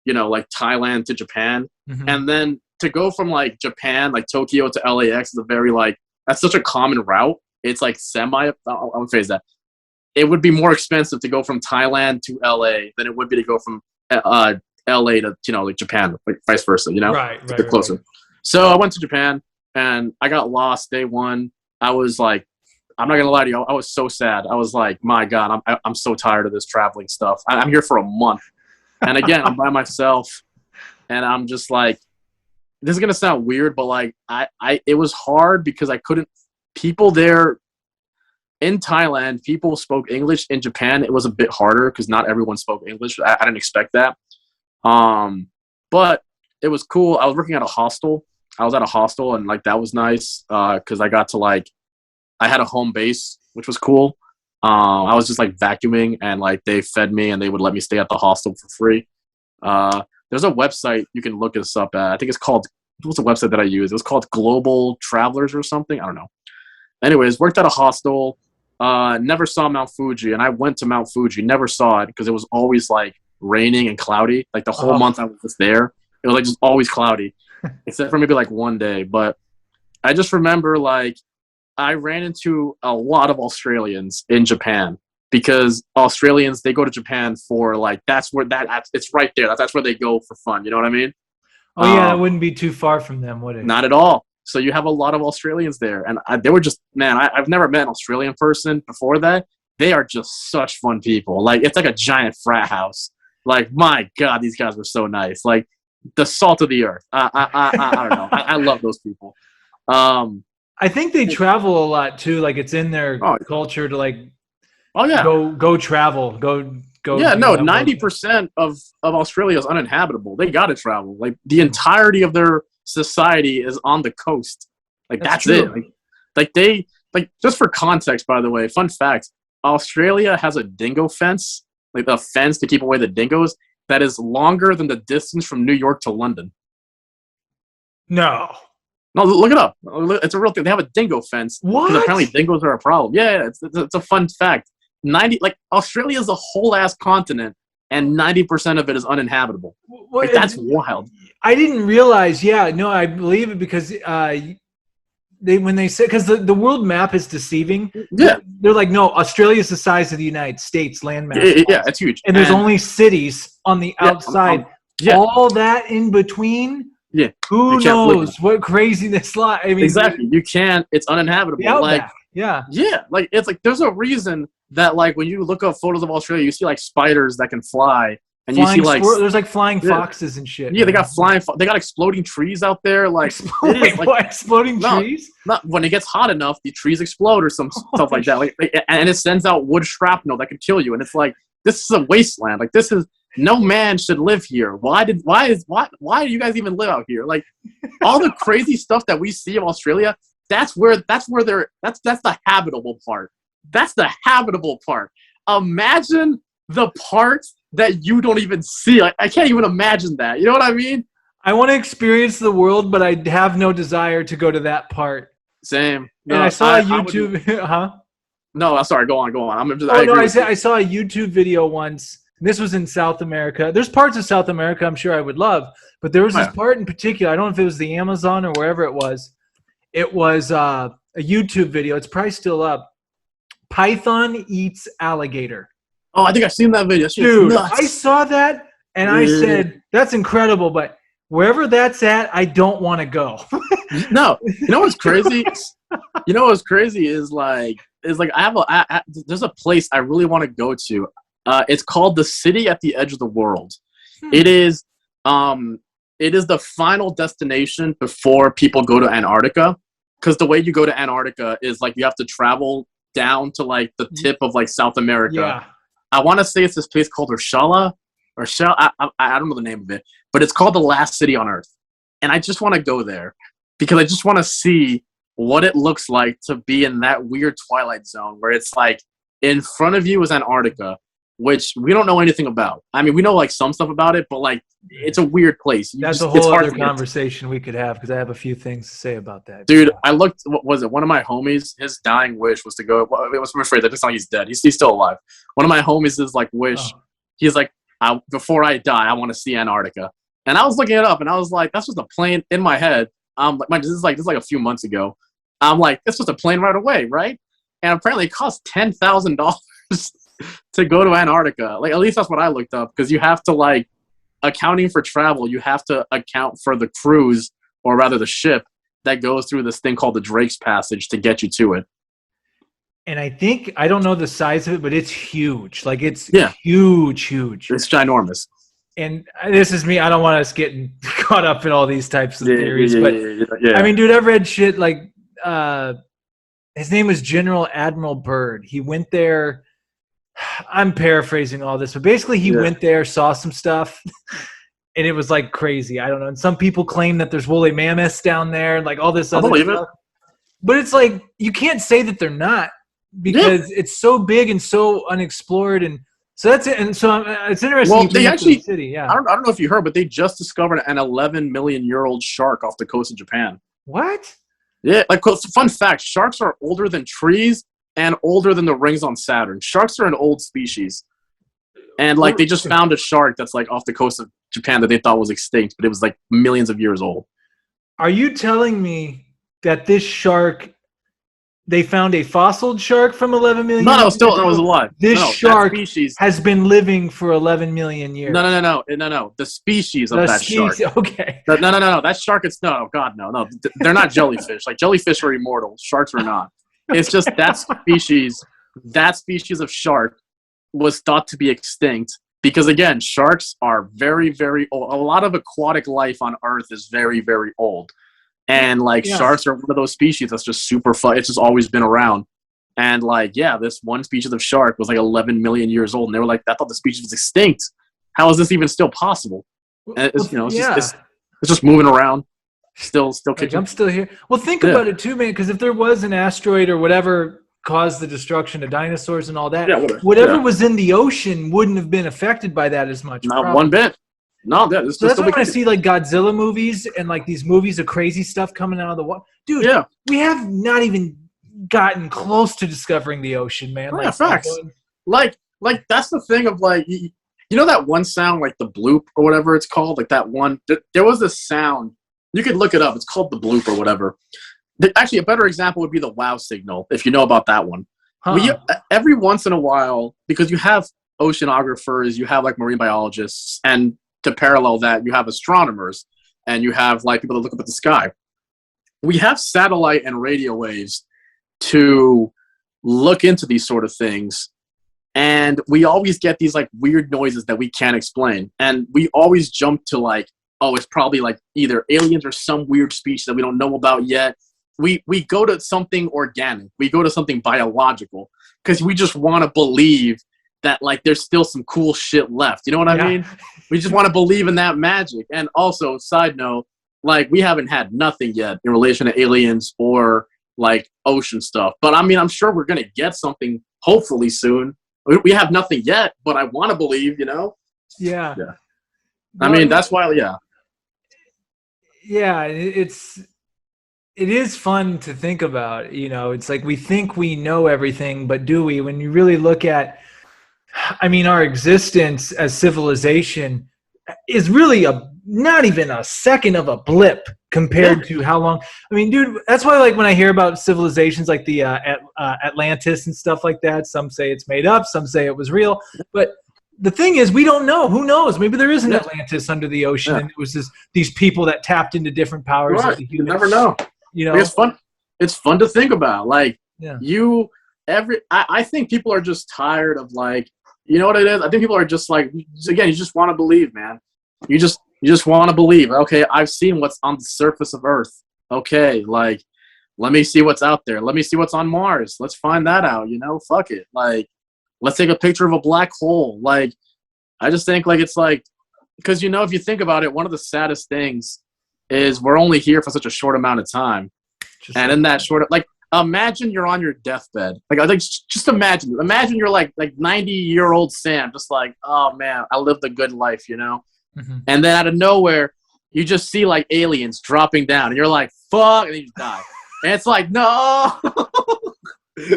you know, like Thailand to Japan. And then to go from like Japan, like Tokyo to LAX is a very like, that's such a common route. It's like I would phrase that. It would be more expensive to go from Thailand to LA than it would be to go from LA to, you know, like Japan, like vice versa, you know?
Right.
Closer. Right. So I went to Japan. And I got lost day one. I was like, I'm not going to lie to you. I was so sad. I was like, my God, I'm so tired of this traveling stuff. I'm here for a month. And again, I'm by myself. And I'm just like, this is going to sound weird, but like, it was hard because I couldn't, people there in Thailand, people spoke English. In Japan, it was a bit harder because not everyone spoke English. I didn't expect that. But it was cool. I was working at a hostel. And like that was nice because I got to like I had a home base, which was cool. I was just like vacuuming and like they fed me and they would let me stay at the hostel for free. There's a website you can look this up at. I think it's called, what's the website that I use? It was called Global Travelers or something. I don't know. Anyways, worked at a hostel. Never saw Mount Fuji, and I went to Mount Fuji. Never saw it because it was always like raining and cloudy. Like the whole month I was just there, it was like just always cloudy. Except for maybe like one day. But I just remember like I ran into a lot of Australians in Japan because Australians, they go to Japan for like, it's right there. That's where they go for fun. You know what I mean?
Oh yeah, that wouldn't be too far from them, would it?
Not at all. So you have a lot of Australians there. And they were just, man, I've never met an Australian person before that. They are just such fun people. Like it's like a giant frat house. Like, my God, these guys were so nice. Like, the salt of the earth. I don't know. I love those people.
I think they travel a lot too. Like it's in their culture to like.
Oh yeah.
Go travel. Go.
Yeah. No. 90% of Australia is uninhabitable. They got to travel. Like the entirety of their society is on the coast. Like that's it. Like they just for context. By the way, fun fact: Australia has a dingo fence, like a fence to keep away the dingoes. That is longer than the distance from New York to London.
No,
look it up. It's a real thing. They have a dingo fence.
What?
Because apparently dingoes are a problem. Yeah, it's a fun fact. Australia is a whole ass continent, and 90% of it is uninhabitable. Like, that's wild.
I didn't realize. Yeah, no, I believe it because when they say, because the world map is deceiving.
Yeah,
they're like, no, Australia's the size of the United States land mass.
Yeah, it's huge.
And there's only cities on the outside. All that in between.
Yeah.
Who knows what craziness like? I mean,
exactly. You can't. It's uninhabitable. Like,
yeah.
Like it's like there's a reason that like when you look up photos of Australia, you see like spiders that can fly and you see like
there's like flying foxes and shit.
Yeah, they got they got exploding trees out there. Like,
Exploding trees?
Not when it gets hot enough, the trees explode or some stuff like that. Like, and it sends out wood shrapnel that could kill you. And it's like, this is a wasteland. Like, this is no man should live here. Why do you guys even live out here? Like, all the crazy stuff that we see of Australia, that's the habitable part. That's the habitable part. Imagine the parts that you don't even see. Like, I can't even imagine that. You know what I mean?
I want to experience the world, but I have no desire to go to that part.
Same.
No, and I saw a YouTube. Huh?
No, sorry. Go on.
I saw a YouTube video once. This was in South America. There's parts of South America I'm sure I would love, but there was this part in particular. I don't know if it was the Amazon or wherever it was. It was a YouTube video. It's probably still up. Python eats alligator.
Oh, I think I've seen that video.
Dude, I saw that and I said, that's incredible, but wherever that's at, I don't want to go.
No. You know what's crazy? Is like there's a place I really want to go to. It's called the City at the Edge of the World. It is the final destination before people go to Antarctica, because the way you go to Antarctica is like you have to travel down to like the tip of like South America.
Yeah.
I want to say it's this place called Urshala. I don't know the name of it, but it's called the last city on Earth. And I just want to go there because I just want to see what it looks like to be in that weird twilight zone where it's like in front of you is Antarctica, which we don't know anything about. I mean, we know like some stuff about it, but like it's a weird place.
That's a whole other conversation we could have because I have a few things to say about that.
Dude, I looked, what was it? One of my homies, his dying wish was to go, it was, I'm afraid that it's not he's dead. He's still alive. One of my homies is like wish, he's like, before I die, I want to see Antarctica. And I was looking it up and I was like, that's just a plane in my head. This is like a few months ago. I'm like, it's just a plane right away, right? And apparently it costs $10,000 to go to Antarctica. Like, at least that's what I looked up, because you have to, like, accounting for travel, you have to account for the cruise, or rather the ship, that goes through this thing called the Drake's Passage to get you to it.
And I don't know the size of it, but it's huge. Like, it's huge.
It's ginormous.
And this is me. I don't want us getting caught up in all these types of theories. I mean, dude, I've read shit like his name was General Admiral Byrd. He went there. I'm paraphrasing all this, but basically he went there, saw some stuff, and it was like crazy. I don't know. And some people claim that there's woolly mammoths down there and like all this other stuff. But it's like, you can't say that they're not, because it's so big and so unexplored. And so that's it. And so it's interesting.
Well, they actually, I don't know if you heard, but they just discovered an 11 million year old shark off the coast of Japan.
What?
Yeah. Like, fun fact, sharks are older than trees and older than the rings on Saturn. Sharks are an old species. And like, they just found a shark that's like off the coast of Japan that they thought was extinct, but it was like millions of years old.
Are you telling me that this shark, they found a fossilized shark from 11 million years?
No, it was alive.
This shark has been living for 11 million years.
No. The species of that shark.
Okay.
No. That shark is, no. They're not jellyfish. Like, jellyfish are immortal. Sharks are not. It's just that species of shark was thought to be extinct because, again, sharks are very, very old. A lot of aquatic life on Earth is very, very old. And, like, sharks are one of those species that's just super fun. It's just always been around. And, like, this one species of shark was, like, 11 million years old. And they were like, I thought the species was extinct. How is this even still possible? And it's just moving around. Still kicking.
I'm still here. Well, think about it too, man, because if there was an asteroid or whatever caused the destruction of dinosaurs and all that, whatever was in the ocean wouldn't have been affected by that as much.
Not one bit. No,
so that's why when I see like Godzilla movies and like these movies of crazy stuff coming out of the water, dude. Yeah. We have not even gotten close to discovering the ocean, man.
Like, facts. Like that's the thing of like, you know that one sound, like the bloop or whatever it's called, like that one. There was this sound. You could look it up. It's called the bloop or whatever. Actually, a better example would be the wow signal, if you know about that one. Every once in a while, because you have oceanographers, you have like marine biologists, and to parallel that, you have astronomers, and you have like people that look up at the sky. We have satellite and radio waves to look into these sort of things. And we always get these like weird noises that we can't explain. And we always jump to like, oh, it's probably like either aliens or some weird species that we don't know about yet. We go to something organic. We go to something biological because we just want to believe that like there's still some cool shit left. You know what I mean? We just want to believe in that magic. And also, side note, like we haven't had nothing yet in relation to aliens or like ocean stuff. But I mean, I'm sure we're going to get something hopefully soon. We have nothing yet, but I want to believe, you know?
Yeah.
I mean, that's why,
Yeah, it is fun to think about, you know. It's like we think we know everything, but do we? When you really look at, I mean, our existence as civilization is really not even a second of a blip compared to how long. I mean, dude, that's why like when I hear about civilizations like the Atlantis and stuff like that, some say it's made up, some say it was real, but the thing is, we don't know. Who knows? Maybe there is an Atlantis under the ocean, and it was these people that tapped into different powers of the human.
You never know.
You know,
it's fun. It's fun to think about. Like I think people are just tired of like, you know what it is? I think people are just like, again, you just want to believe, man. You just want to believe. Okay, I've seen what's on the surface of Earth. Okay, like, let me see what's out there. Let me see what's on Mars. Let's find that out. You know, fuck it. Like, let's take a picture of a black hole. Like, I just think like it's like, because you know, if you think about it, one of the saddest things is we're only here for such a short amount of time, and in that short, like, imagine you're on your deathbed. Like, I think just imagine you're like 90-year-old Sam, just like, oh man, I lived a good life, you know. Mm-hmm. And then out of nowhere, you just see like aliens dropping down, and you're like, fuck, and then you die. And it's like, no,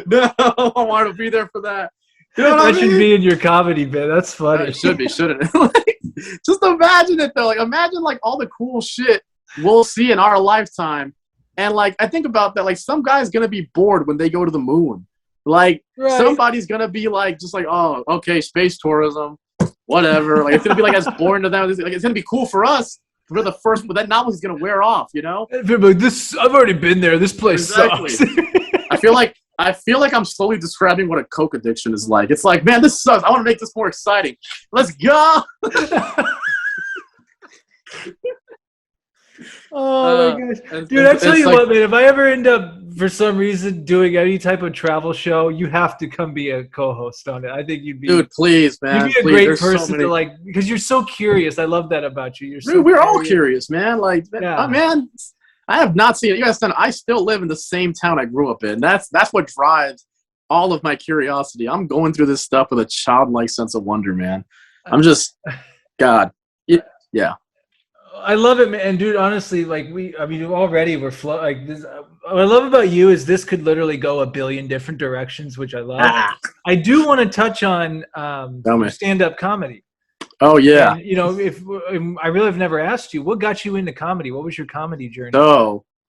no, I want to be there for that. You know
that should be in your comedy bit. That's funny.
It should be, shouldn't it? Like, just imagine it though. Like, imagine like all the cool shit we'll see in our lifetime. And like, I think about that. Like, some guy's gonna be bored when they go to the moon. Like, somebody's gonna be like, just like, oh, okay, space tourism, whatever. Like, it's gonna be like as boring to them. Like, it's gonna be cool for us. We're the first, but that novelty's gonna wear off. You know?
This, I've already been there. This place sucks.
I feel like I'm slowly describing what a coke addiction is like. It's like, man, this sucks. I want to make this more exciting. Let's go.
Oh my gosh, dude! I tell you what, man. If I ever end up for some reason doing any type of travel show, you have to come be a co-host on it. I think you'd be,
dude. Please, man.
You'd be a great person to like, because you're so curious. I love that about you. You're so.
Dude, we're all curious, man. Like, man. I have not seen it. You guys, I still live in the same town I grew up in. That's what drives all of my curiosity. I'm going through this stuff with a childlike sense of wonder, man. I'm just, God, yeah.
I love it, man. And dude, honestly, like already we're like this. What I love about you is this could literally go a billion different directions, which I love. I do want to touch on stand-up comedy.
Oh yeah.
And, you know, if I really have never asked you, what got you into comedy? What was your comedy journey?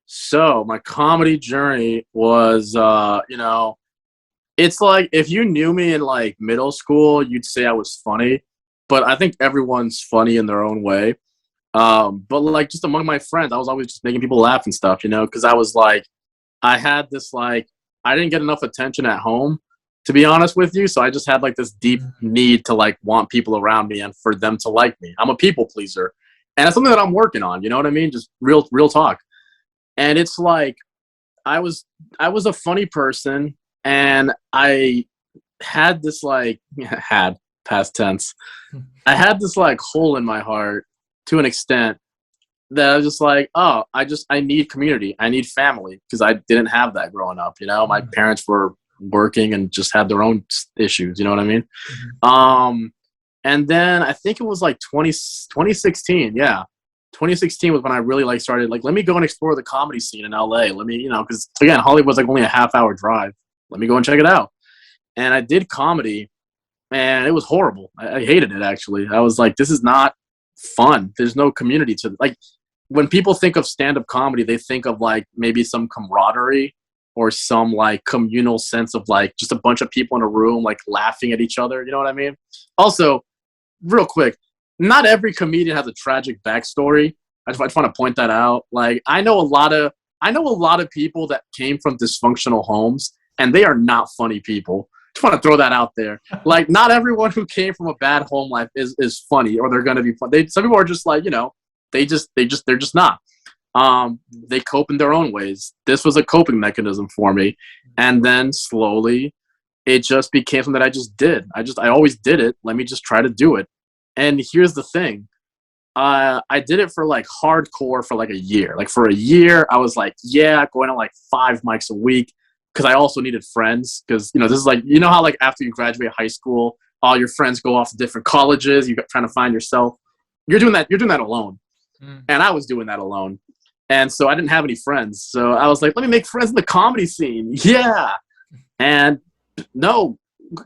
So my comedy journey was, you know, it's like if you knew me in like middle school, you'd say I was funny, but I think everyone's funny in their own way. But like just among my friends, I was always just making people laugh and stuff, you know, because I was like, I had this like, I didn't get enough attention at home, to be honest with you. So I just had like this deep need to like want people around me and for them to like me. I'm a people pleaser, and it's something that I'm working on. You know what I mean? Just real talk. And it's like, I was a funny person, and I had this like, had past tense. I had this like hole in my heart to an extent that I was just like, oh, I need community. I need family, because I didn't have that growing up. You know, my parents were working and just had their own issues, you know what I mean? Mm-hmm. And then I think it was like 2016. Yeah. 2016 was when I really like started like, let me go and explore the comedy scene in LA. Let me, you know, because again, Hollywood's like only a half-hour drive. Let me go and check it out. And I did comedy, and it was horrible. I hated it, actually. I was like, this is not fun. There's no community to like, when people think of stand-up comedy, they think of like maybe some camaraderie or some like communal sense of like just a bunch of people in a room like laughing at each other. You know what I mean? Also, real quick, not every comedian has a tragic backstory. I just want to point that out. Like, I know a lot of people that came from dysfunctional homes, and they are not funny people. Just want to throw that out there. Like, not everyone who came from a bad home life is funny, or they're gonna be fun. Some people are just like, they're just not. They cope in their own ways. This was a coping mechanism for me, and then slowly, it just became something that I just did. I always did it. Let me just try to do it. And here's the thing. I did it for like hardcore for like a year. Like for a year, I was like, yeah, going to like 5 mics a week, because I also needed friends. Because this is like, how like after you graduate high school, all your friends go off to different colleges. You're trying to find yourself. You're doing that alone, and I was doing that alone. And so I didn't have any friends. So I was like, let me make friends in the comedy scene. Yeah, and no,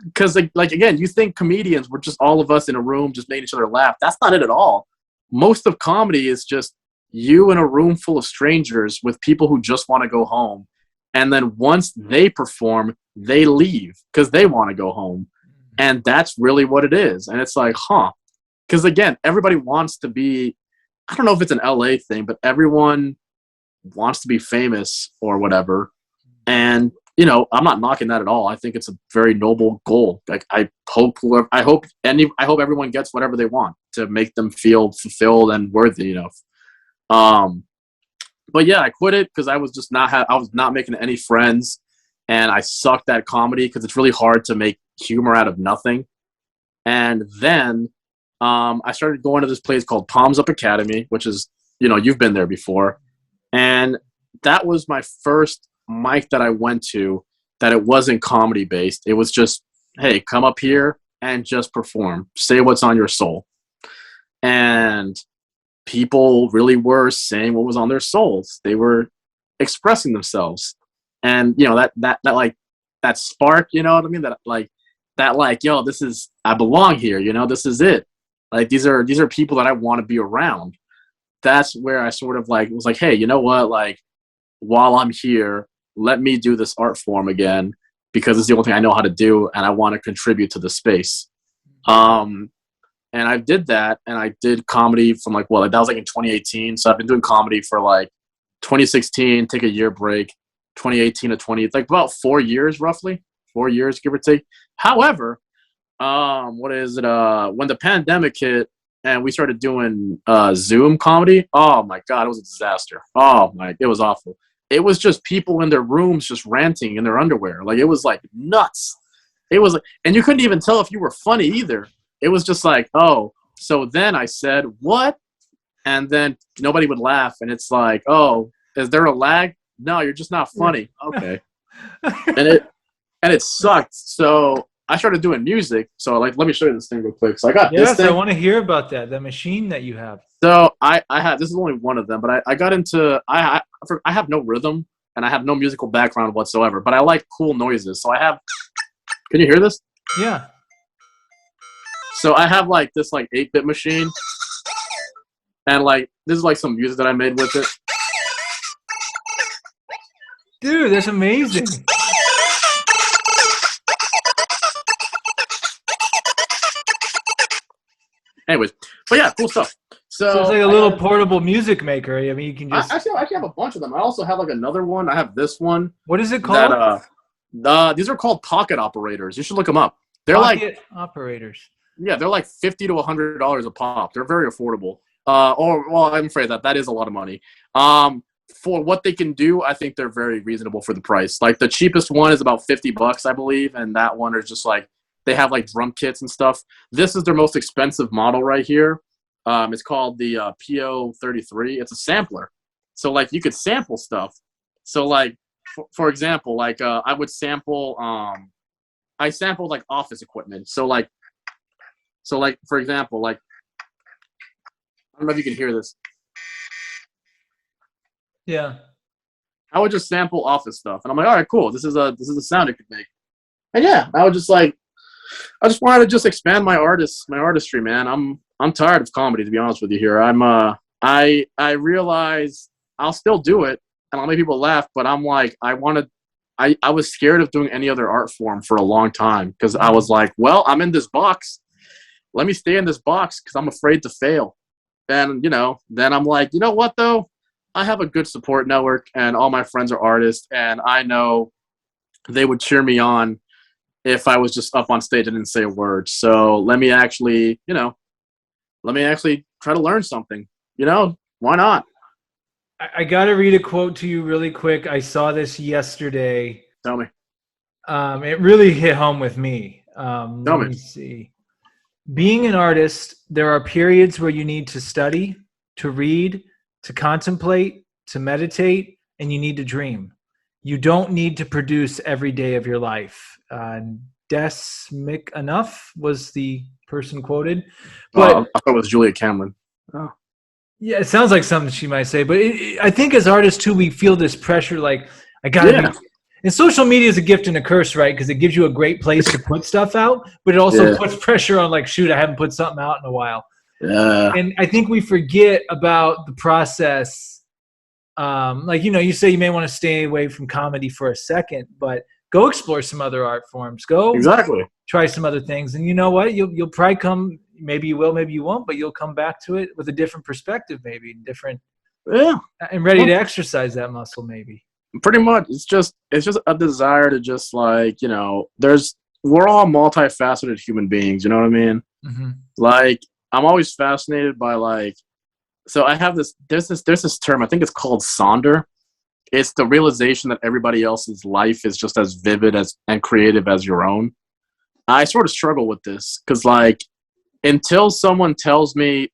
because like again, you think comedians were just all of us in a room just making each other laugh. That's not it at all. Most of comedy is just you in a room full of strangers with people who just want to go home. And then once they perform, they leave because they want to go home. And that's really what it is. And it's like, because again, everybody wants to be, I don't know if it's an LA thing, but everyone wants to be famous or whatever. And, I'm not knocking that at all. I think it's a very noble goal. Like I hope everyone gets whatever they want to make them feel fulfilled and worthy enough. But yeah, I quit it because I was just I was not making any friends, and I sucked at comedy because it's really hard to make humor out of nothing. And then I started going to this place called Palms Up Academy, which is, you've been there before. And that was my first mic that I went to that it wasn't comedy based. It was just, hey, come up here and just perform. Say what's on your soul. And people really were saying what was on their souls. They were expressing themselves. And, that spark, you know what I mean? Yo, I belong here, this is it. Like, these are people that I want to be around. That's where I sort of was like, hey, you know what? Like, while I'm here, let me do this art form again, because it's the only thing I know how to do, and I want to contribute to the space. And I did that, and I did comedy from that was in 2018. So I've been doing comedy for 2016, take a year break, 2018 to 20, about 4 years, roughly 4 years, give or take. However, when the pandemic hit and we started doing Zoom comedy, oh my God, it was a disaster. It was awful. It was just people in their rooms just ranting in their underwear. It was nuts. It was and you couldn't even tell if you were funny either. It was just so then I said, what? And then nobody would laugh. And it's like, oh, is there a lag? No, you're just not funny. Okay. and it sucked. So I started doing music. So let me show you this thing real quick. So I got this thing.
I want to hear about that. The machine that you have.
So I had, this is only one of them, but I got into, I have no rhythm and I have no musical background whatsoever, but I like cool noises. So can you hear this?
Yeah.
So I have this 8-bit machine, and this is some music that I made with it.
Dude, that's amazing.
Anyways, but yeah, cool stuff. So
it's like a little portable music maker. I mean, you can just.
I actually have a bunch of them. I also have another one. I have this one.
What is it called?
These are called pocket operators. You should look them up. They're
pocket operators.
Yeah, they're $50 to $100 a pop. They're very affordable. I'm afraid that is a lot of money. For what they can do, I think they're very reasonable for the price. The cheapest one is about $50, I believe, and that one is just they have drum kits and stuff. This is their most expensive model right here. It's called the PO33. It's a sampler, so you could sample stuff. So for example, I would sample. I sampled office equipment. So for example, I don't know if you can hear this.
Yeah.
I would just sample office stuff, and I'm like, all right, cool. This is a sound it could make. And yeah, I would just I just wanted to just expand my artistry, man. I'm tired of comedy, to be honest with you here. I realize I'll still do it and I'll make people laugh, but I'm I was scared of doing any other art form for a long time because I was well, I'm in this box. Let me stay in this box because I'm afraid to fail. And, then I'm you know what, though? I have a good support network and all my friends are artists, and I know they would cheer me on if I was just up on stage and didn't say a word. So let me actually try to learn something. Why not?
I got to read a quote to you really quick. I saw this yesterday.
Tell me.
It really hit home with me.
Tell
Let
me.
me see. Being an artist, there are periods where you need to study, to read, to contemplate, to meditate, and you need to dream. You don't need to produce every day of your life. Des Enough was the person quoted. But
I thought it was Julia Cameron. Oh.
Yeah, it sounds like something she might say. But I think as artists, too, we feel this pressure like, I got to be. And social media is a gift and a curse, right? Because it gives you a great place to put stuff out, but it also puts pressure on, like, shoot, I haven't put something out in a while.
Yeah.
And I think we forget about the process. Like, you say you may want to stay away from comedy for a second, but go explore some other art forms. Go try some other things. And you know what? You'll probably come, maybe you will, maybe you won't, but you'll come back to it with a different perspective, maybe different.
Yeah.
And ready to exercise that muscle, maybe.
Pretty much. It's just a desire to just, like, we're all multifaceted human beings. You know what I mean?
Mm-hmm.
Like, I'm always fascinated by, like, so I have there's this term, I think it's called Sonder. It's the realization that everybody else's life is just as vivid and creative as your own. I sort of struggle with this because, like, until someone tells me,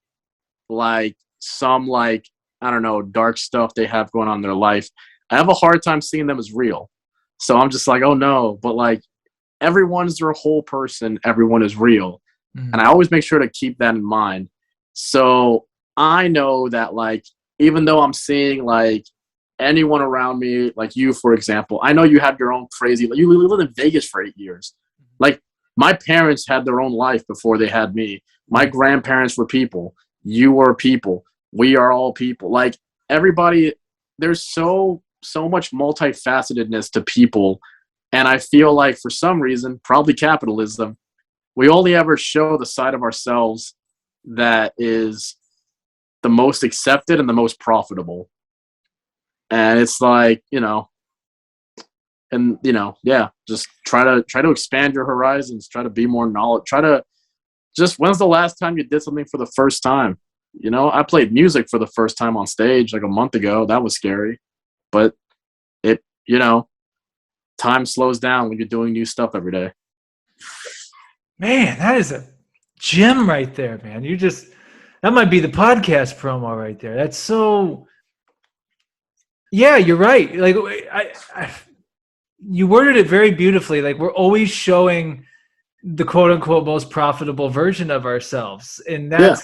like, some, like, I don't know, dark stuff they have going on in their life, I have a hard time seeing them as real. So I'm just like, oh no, but, like, everyone's their whole person, everyone is real. Mm-hmm. And I always make sure to keep that in mind. So I know that, like, even though I'm seeing, like, anyone around me, like you, for example, I know you have your own crazy, you lived in Vegas for 8 years. Like, my parents had their own life before they had me. My grandparents were people. You were people. We are all people. Like, everybody, there's so much multifacetedness to people. And I feel like for some reason, probably capitalism, we only ever show the side of ourselves that is the most accepted and the most profitable. And it's like, just try to expand your horizons, try to be more knowledge, when's the last time you did something for the first time? I played music for the first time on stage like a month ago. That was scary, but time slows down when you're doing new stuff every day.
Man, that is a gem right there, man. That might be the podcast promo right there. That's so. Yeah, you're right. Like, you worded it very beautifully. Like, we're always showing the quote unquote most profitable version of ourselves. And that's,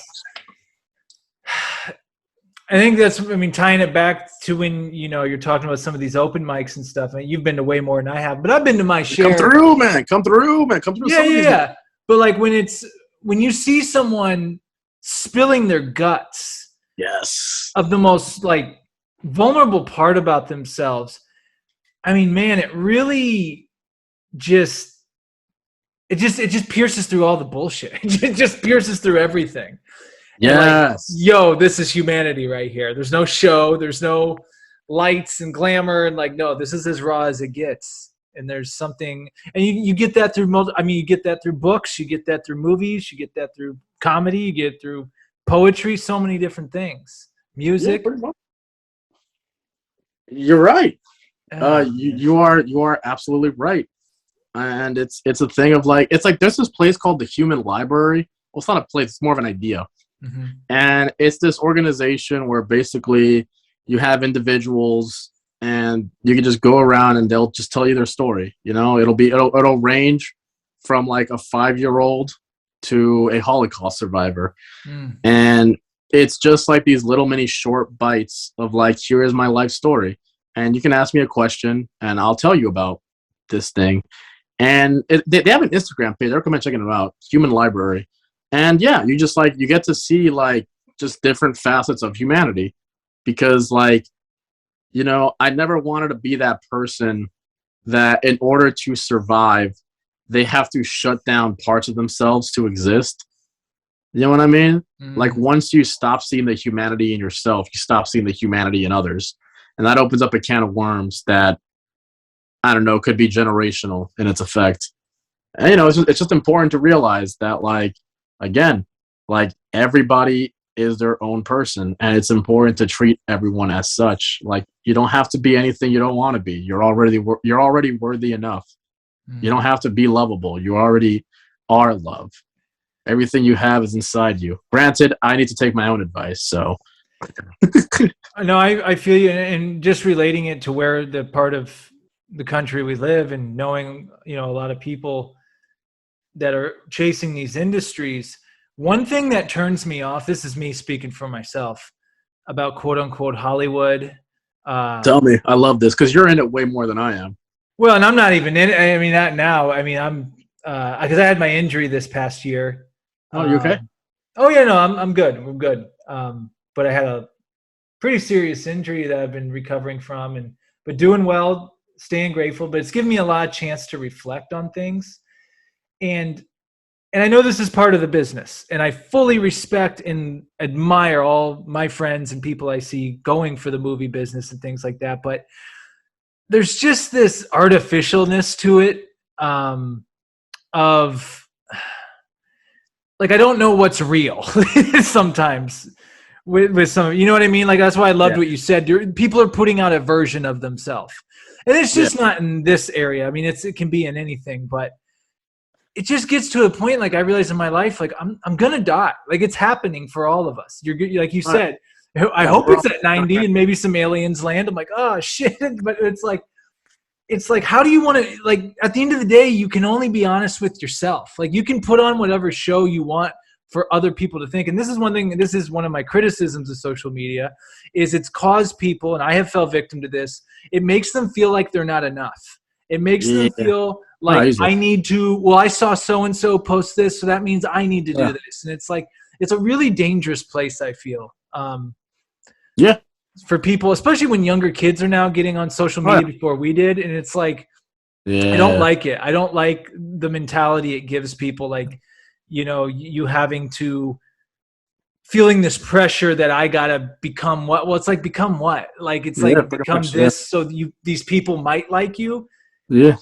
I think that's, tying it back to when, you're talking about some of these open mics and stuff. I mean, you've been to way more than I have, but I've been to my share.
Come through, man. Come through.
Yeah. But, like, when you see someone spilling their guts.
Yes.
Of the most, like, vulnerable part about themselves. Man, it really just pierces through all the bullshit. It just pierces through everything.
Yes.
Like, yo, this is humanity right here. There's no show. There's no lights and glamour. And, like, no, this is as raw as it gets. And there's something, and you get that through, you get that through books. You get that through movies. You get that through comedy. You get it through poetry. So many different things. Music.
Yeah, you're right. You are absolutely right. And it's a thing of, like, it's like there's this place called the Human Library. Well, it's not a place, it's more of an idea. Mm-hmm. And it's this organization where basically you have individuals and you can just go around and they'll just tell you their story. It'll range from, like, a 5-year-old to a Holocaust survivor. Mm. And it's just like these little mini short bites of, like, here is my life story. And you can ask me a question and I'll tell you about this thing. And they have an Instagram page. I recommend checking it out. Human Library. And yeah, you just, like, you get to see, like, just different facets of humanity because, like, I never wanted to be that person that in order to survive, they have to shut down parts of themselves to exist. You know what I mean? Mm-hmm. Like, once you stop seeing the humanity in yourself, you stop seeing the humanity in others. And that opens up a can of worms that, I don't know, could be generational in its effect. And, it's just important to realize that, like, again, like, everybody is their own person, and it's important to treat everyone as such. Like, you don't have to be anything you don't want to be. You're already worthy enough. You don't have to be lovable. You already are love. Everything you have is inside you. Granted, I need to take my own advice, so.
No, I feel you, and just relating it to where the part of the country we live, and knowing, a lot of people that are chasing these industries. One thing that turns me off, this is me speaking for myself, about quote unquote Hollywood.
Tell me, I love this because you're in it way more than I am.
Well, and I'm not even in it. I mean, not now. I mean, I'm because I had my injury this past year.
Oh, you okay?
Oh yeah, no, I'm good. I'm good. But I had a pretty serious injury that I've been recovering from, but doing well, staying grateful. But it's given me a lot of chance to reflect on things, and I know this is part of the business, and I fully respect and admire all my friends and people I see going for the movie business and things like that. But there's just this artificialness to it, of like, I don't know what's real sometimes with some, you know what I mean? Like, that's why I loved what you said. People are putting out a version of themselves, and it's just not in this area. I mean, it can be in anything, but it just gets to a point, like, I realize in my life, like, I'm gonna die. Like, it's happening for all of us. You're like you said. I hope it's at 90 and maybe some aliens land. I'm like, oh shit. But it's like, how do you want to, like, at the end of the day, you can only be honest with yourself. Like, you can put on whatever show you want for other people to think. And this is one of my criticisms of social media, is it's caused people, and I have fell victim to this, it makes them feel like they're not enough. It makes them feel like, I need to, well, I saw so-and-so post this, so that means I need to do this. And it's like, it's a really dangerous place, I feel. For people, especially when younger kids are now getting on social media before we did. And it's like, I don't like it. I don't like the mentality it gives people. Like, you having to feeling this pressure that I gotta become what? Well, it's like, become what? Like, it's like, become this so these people might like you.
Yeah.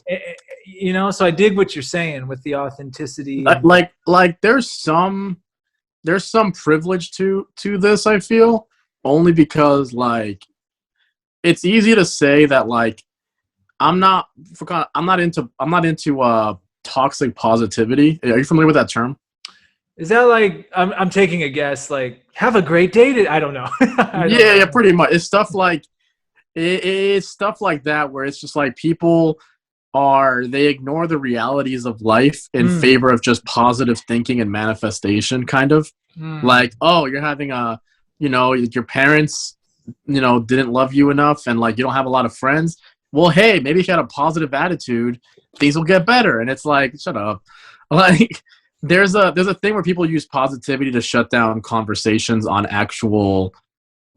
So I dig what you're saying with the authenticity.
Like there's some privilege to this, I feel, only because, like, it's easy to say that, like, I'm not into toxic positivity. Are you familiar with that term?
Is that like, I'm taking a guess, like, have a great day? I don't know.
Yeah, pretty much. It's stuff like it's stuff like that, where it's just like people they ignore the realities of life in favor of just positive thinking and manifestation, kind of. Like, oh, you're having your parents, didn't love you enough, and, like, you don't have a lot of friends. Well, hey, maybe if you had a positive attitude, things will get better. And it's like, shut up. Like, there's a thing where people use positivity to shut down conversations on actual,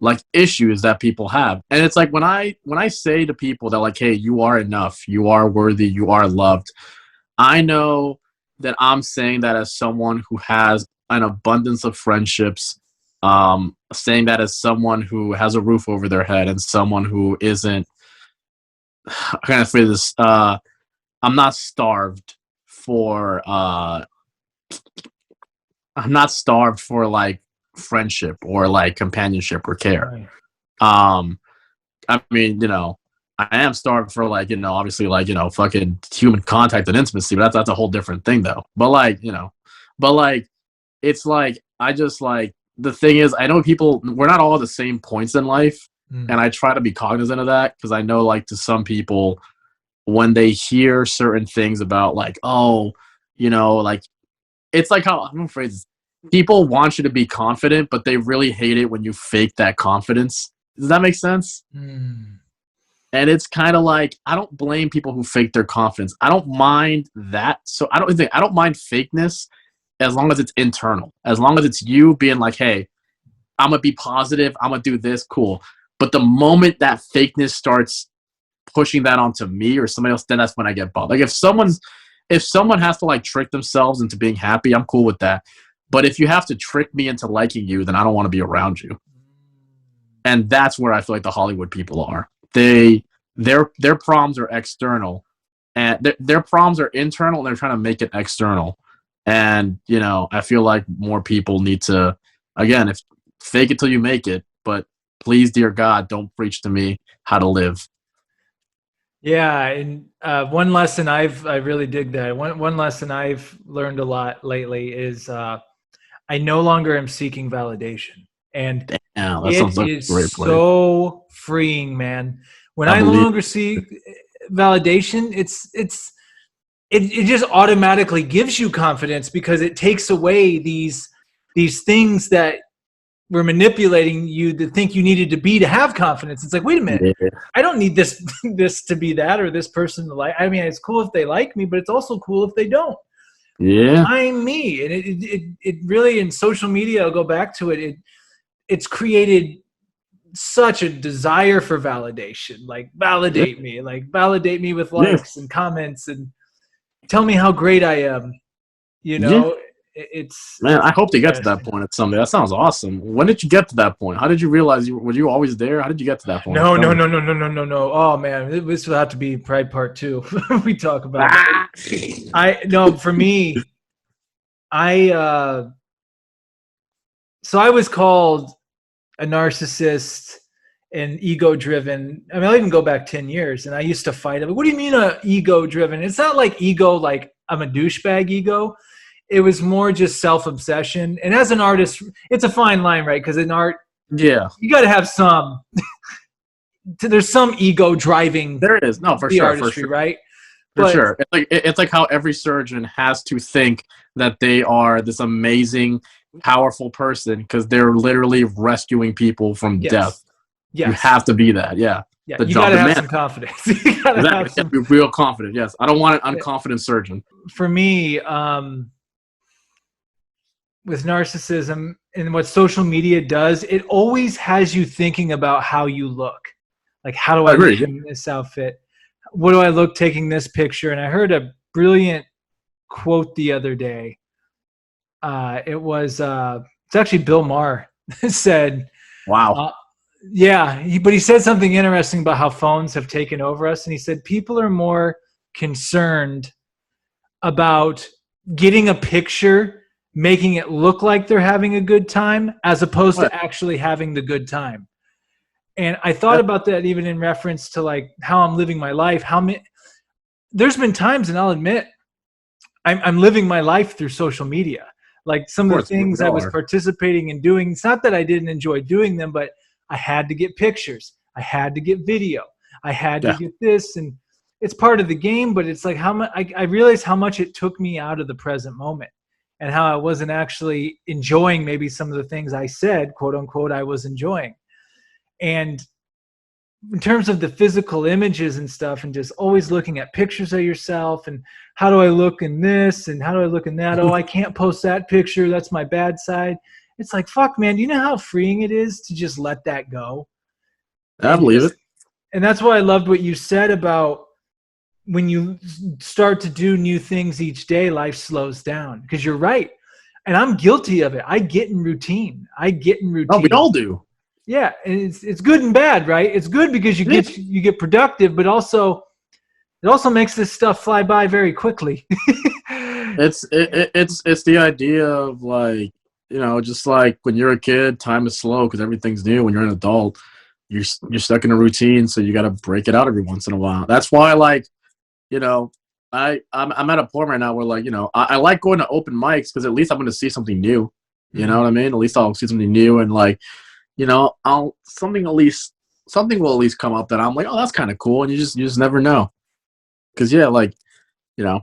like, issues that people have. And it's like, when I say to people that, like, hey, you are enough, you are worthy, you are loved, I know that I'm saying that as someone who has an abundance of friendships, saying that as someone who has a roof over their head, and someone who isn't, how can I say this? I'm not starved for like friendship or like companionship or care. Right. I mean, I am starved for, like, obviously, like, fucking human contact and intimacy, but that's a whole different thing though. But, like, it's like, I just, like, the thing is, I know we're not all at the same points in life. And I try to be cognizant of that, because I know, like, to some people, when they hear certain things about, like, oh, like, it's like how, I'm afraid, people want you to be confident, but they really hate it when you fake that confidence. Does that make sense? And it's kind of like, I don't blame people who fake their confidence. I don't mind that. So I don't mind fakeness, as long as it's internal. As long as it's you being like, hey, I'm going to be positive, I'm going to do this, cool. But the moment that fakeness starts pushing that onto me or somebody else, then that's when I get bothered. Like, if someone has to, like, trick themselves into being happy, I'm cool with that. But if you have to trick me into liking you, then I don't want to be around you. And that's where I feel like the Hollywood people are. Their problems are external, and their problems are internal and they're trying to make it external. And I feel like more people need to, again, if fake it till you make it, but please, dear God, don't preach to me how to live.
Yeah, and one lesson I really dig that. One lesson I've learned a lot lately is I no longer am seeking validation, and
Yeah, that sounds
it
like a great
is
place.
so freeing, man. When
I
I no
believe.
longer seek validation, it just automatically gives you confidence because it takes away these things that were manipulating you to think you needed to be to have confidence. It's like, wait a minute,
Yeah.
I don't need this this to be that or this person to like. I mean, it's cool if they like me, but it's also cool if they don't.
Yeah.
I'm me, and it really, in social media, I'll go back to it. It's created such a desire for validation. Like validate me with
Yeah.
likes and comments, and tell me how great I am.
Yeah.
It's
Man, I hope to get to that
interesting.
point at someday. That sounds awesome. When did you get to that point? How did you realize were you always there? How did you get to that point?
No,
Tell
no,
me.
no, no, no, no, no, no. Oh man, this will have to be Pride Part 2. We talk about.
Ah!
I no, for me, I so I was called a narcissist and ego driven. I mean, I'll even go back 10 years, and I used to fight it. What do you mean a ego driven? It's not like ego like I'm a douchebag ego. It was more just self obsession. And as an artist, it's a fine line, right? Because in art,
Yeah,
you got to have some. There's some ego driving
there is. No, for
the
sure,
artistry, right?
for
But
sure. It's like how every surgeon has to think that they are this amazing, powerful person because they're literally rescuing people from death.
yes,
You
yes,
have to be that. Yeah,
yeah.
the
You got
job
to have
demand.
some confidence. You got to
Exactly.
have
Yeah,
some.
be real confident. Yes, I don't want an unconfident surgeon.
For me, with narcissism and what social media does, it always has you thinking about how you look. Like, how do
I
I look
agree. Yeah.
in this outfit? What do I look taking this picture? And I heard a brilliant quote the other day. It's actually Bill Maher said,
Wow.
uh, yeah, but he said something interesting about how phones have taken over us. And he said, people are more concerned about getting a picture, making it look like they're having a good time, as opposed
What?
to actually having the good time. And I thought about that even in reference to like how I'm living my life. There's been times, and I'll admit, I'm living my life through social media. Like some
Of
of the
course, we
things I
all
was
are.
participating in doing, it's not that I didn't enjoy doing them, but I had to get pictures. I had to get video. I had to
Yeah.
get this. And it's part of the game, but it's like how much I realized how much it took me out of the present moment and how I wasn't actually enjoying maybe some of the things I said, quote unquote, I was enjoying. And in terms of the physical images and stuff, and just always looking at pictures of yourself and how do I look in this and how do I look in that? Oh, I can't post that picture. That's my bad side. It's like, fuck, man, do you know how freeing it is to just let that go?
I
And
believe
just,
it.
and that's why I loved what you said about when you start to do new things each day, life slows down, because you're right. And I'm guilty of it. I get in routine.
No, we all do.
Yeah, and it's good and bad, right? It's good because
Yeah.
you get productive, but also it also makes this stuff fly by very quickly.
It's the idea of like just like when you're a kid, time is slow because everything's new. When you're an adult, you're stuck in a routine, so you got to break it out every once in a while. That's why like you know I'm at a point right now where like I like going to open mics because at least I'm going to see something new. You know what I mean? At least I'll see something new and like I'll something will at least come up that I'm like, oh, that's kind of cool, and you just never know. Because yeah, like you know,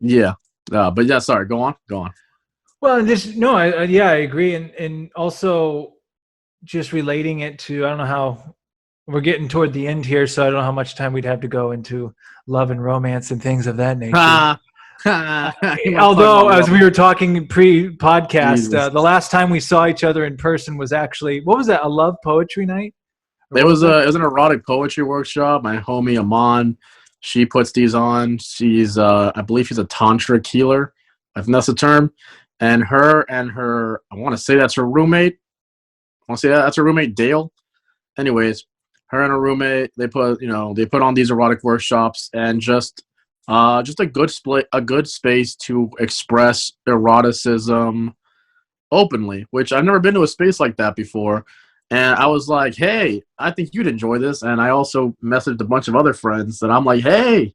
yeah. But yeah, sorry. Go on.
Well, this no, I agree, and also just relating it to, I don't know how we're getting toward the end here, so I don't know how much time we'd have to go into love and romance and things of that nature.
Ha! You want to talk
Although,
about
as
love?
we were talking pre-podcast,
Jesus.
the last time we saw each other in person was actually, what was that? A love poetry night? Or
It
what
was
that?
it was an erotic poetry workshop. My homie Aman, she puts these on. She's I believe she's a tantra healer. I think that's the term. And her I want to say that's her roommate. I want to say that's her roommate Dale. Anyways, her and her roommate, they put on these erotic workshops, and just Just a good space to express eroticism openly, which I've never been to a space like that before. And I was like, hey, I think you'd enjoy this. And I also messaged a bunch of other friends that I'm like, hey,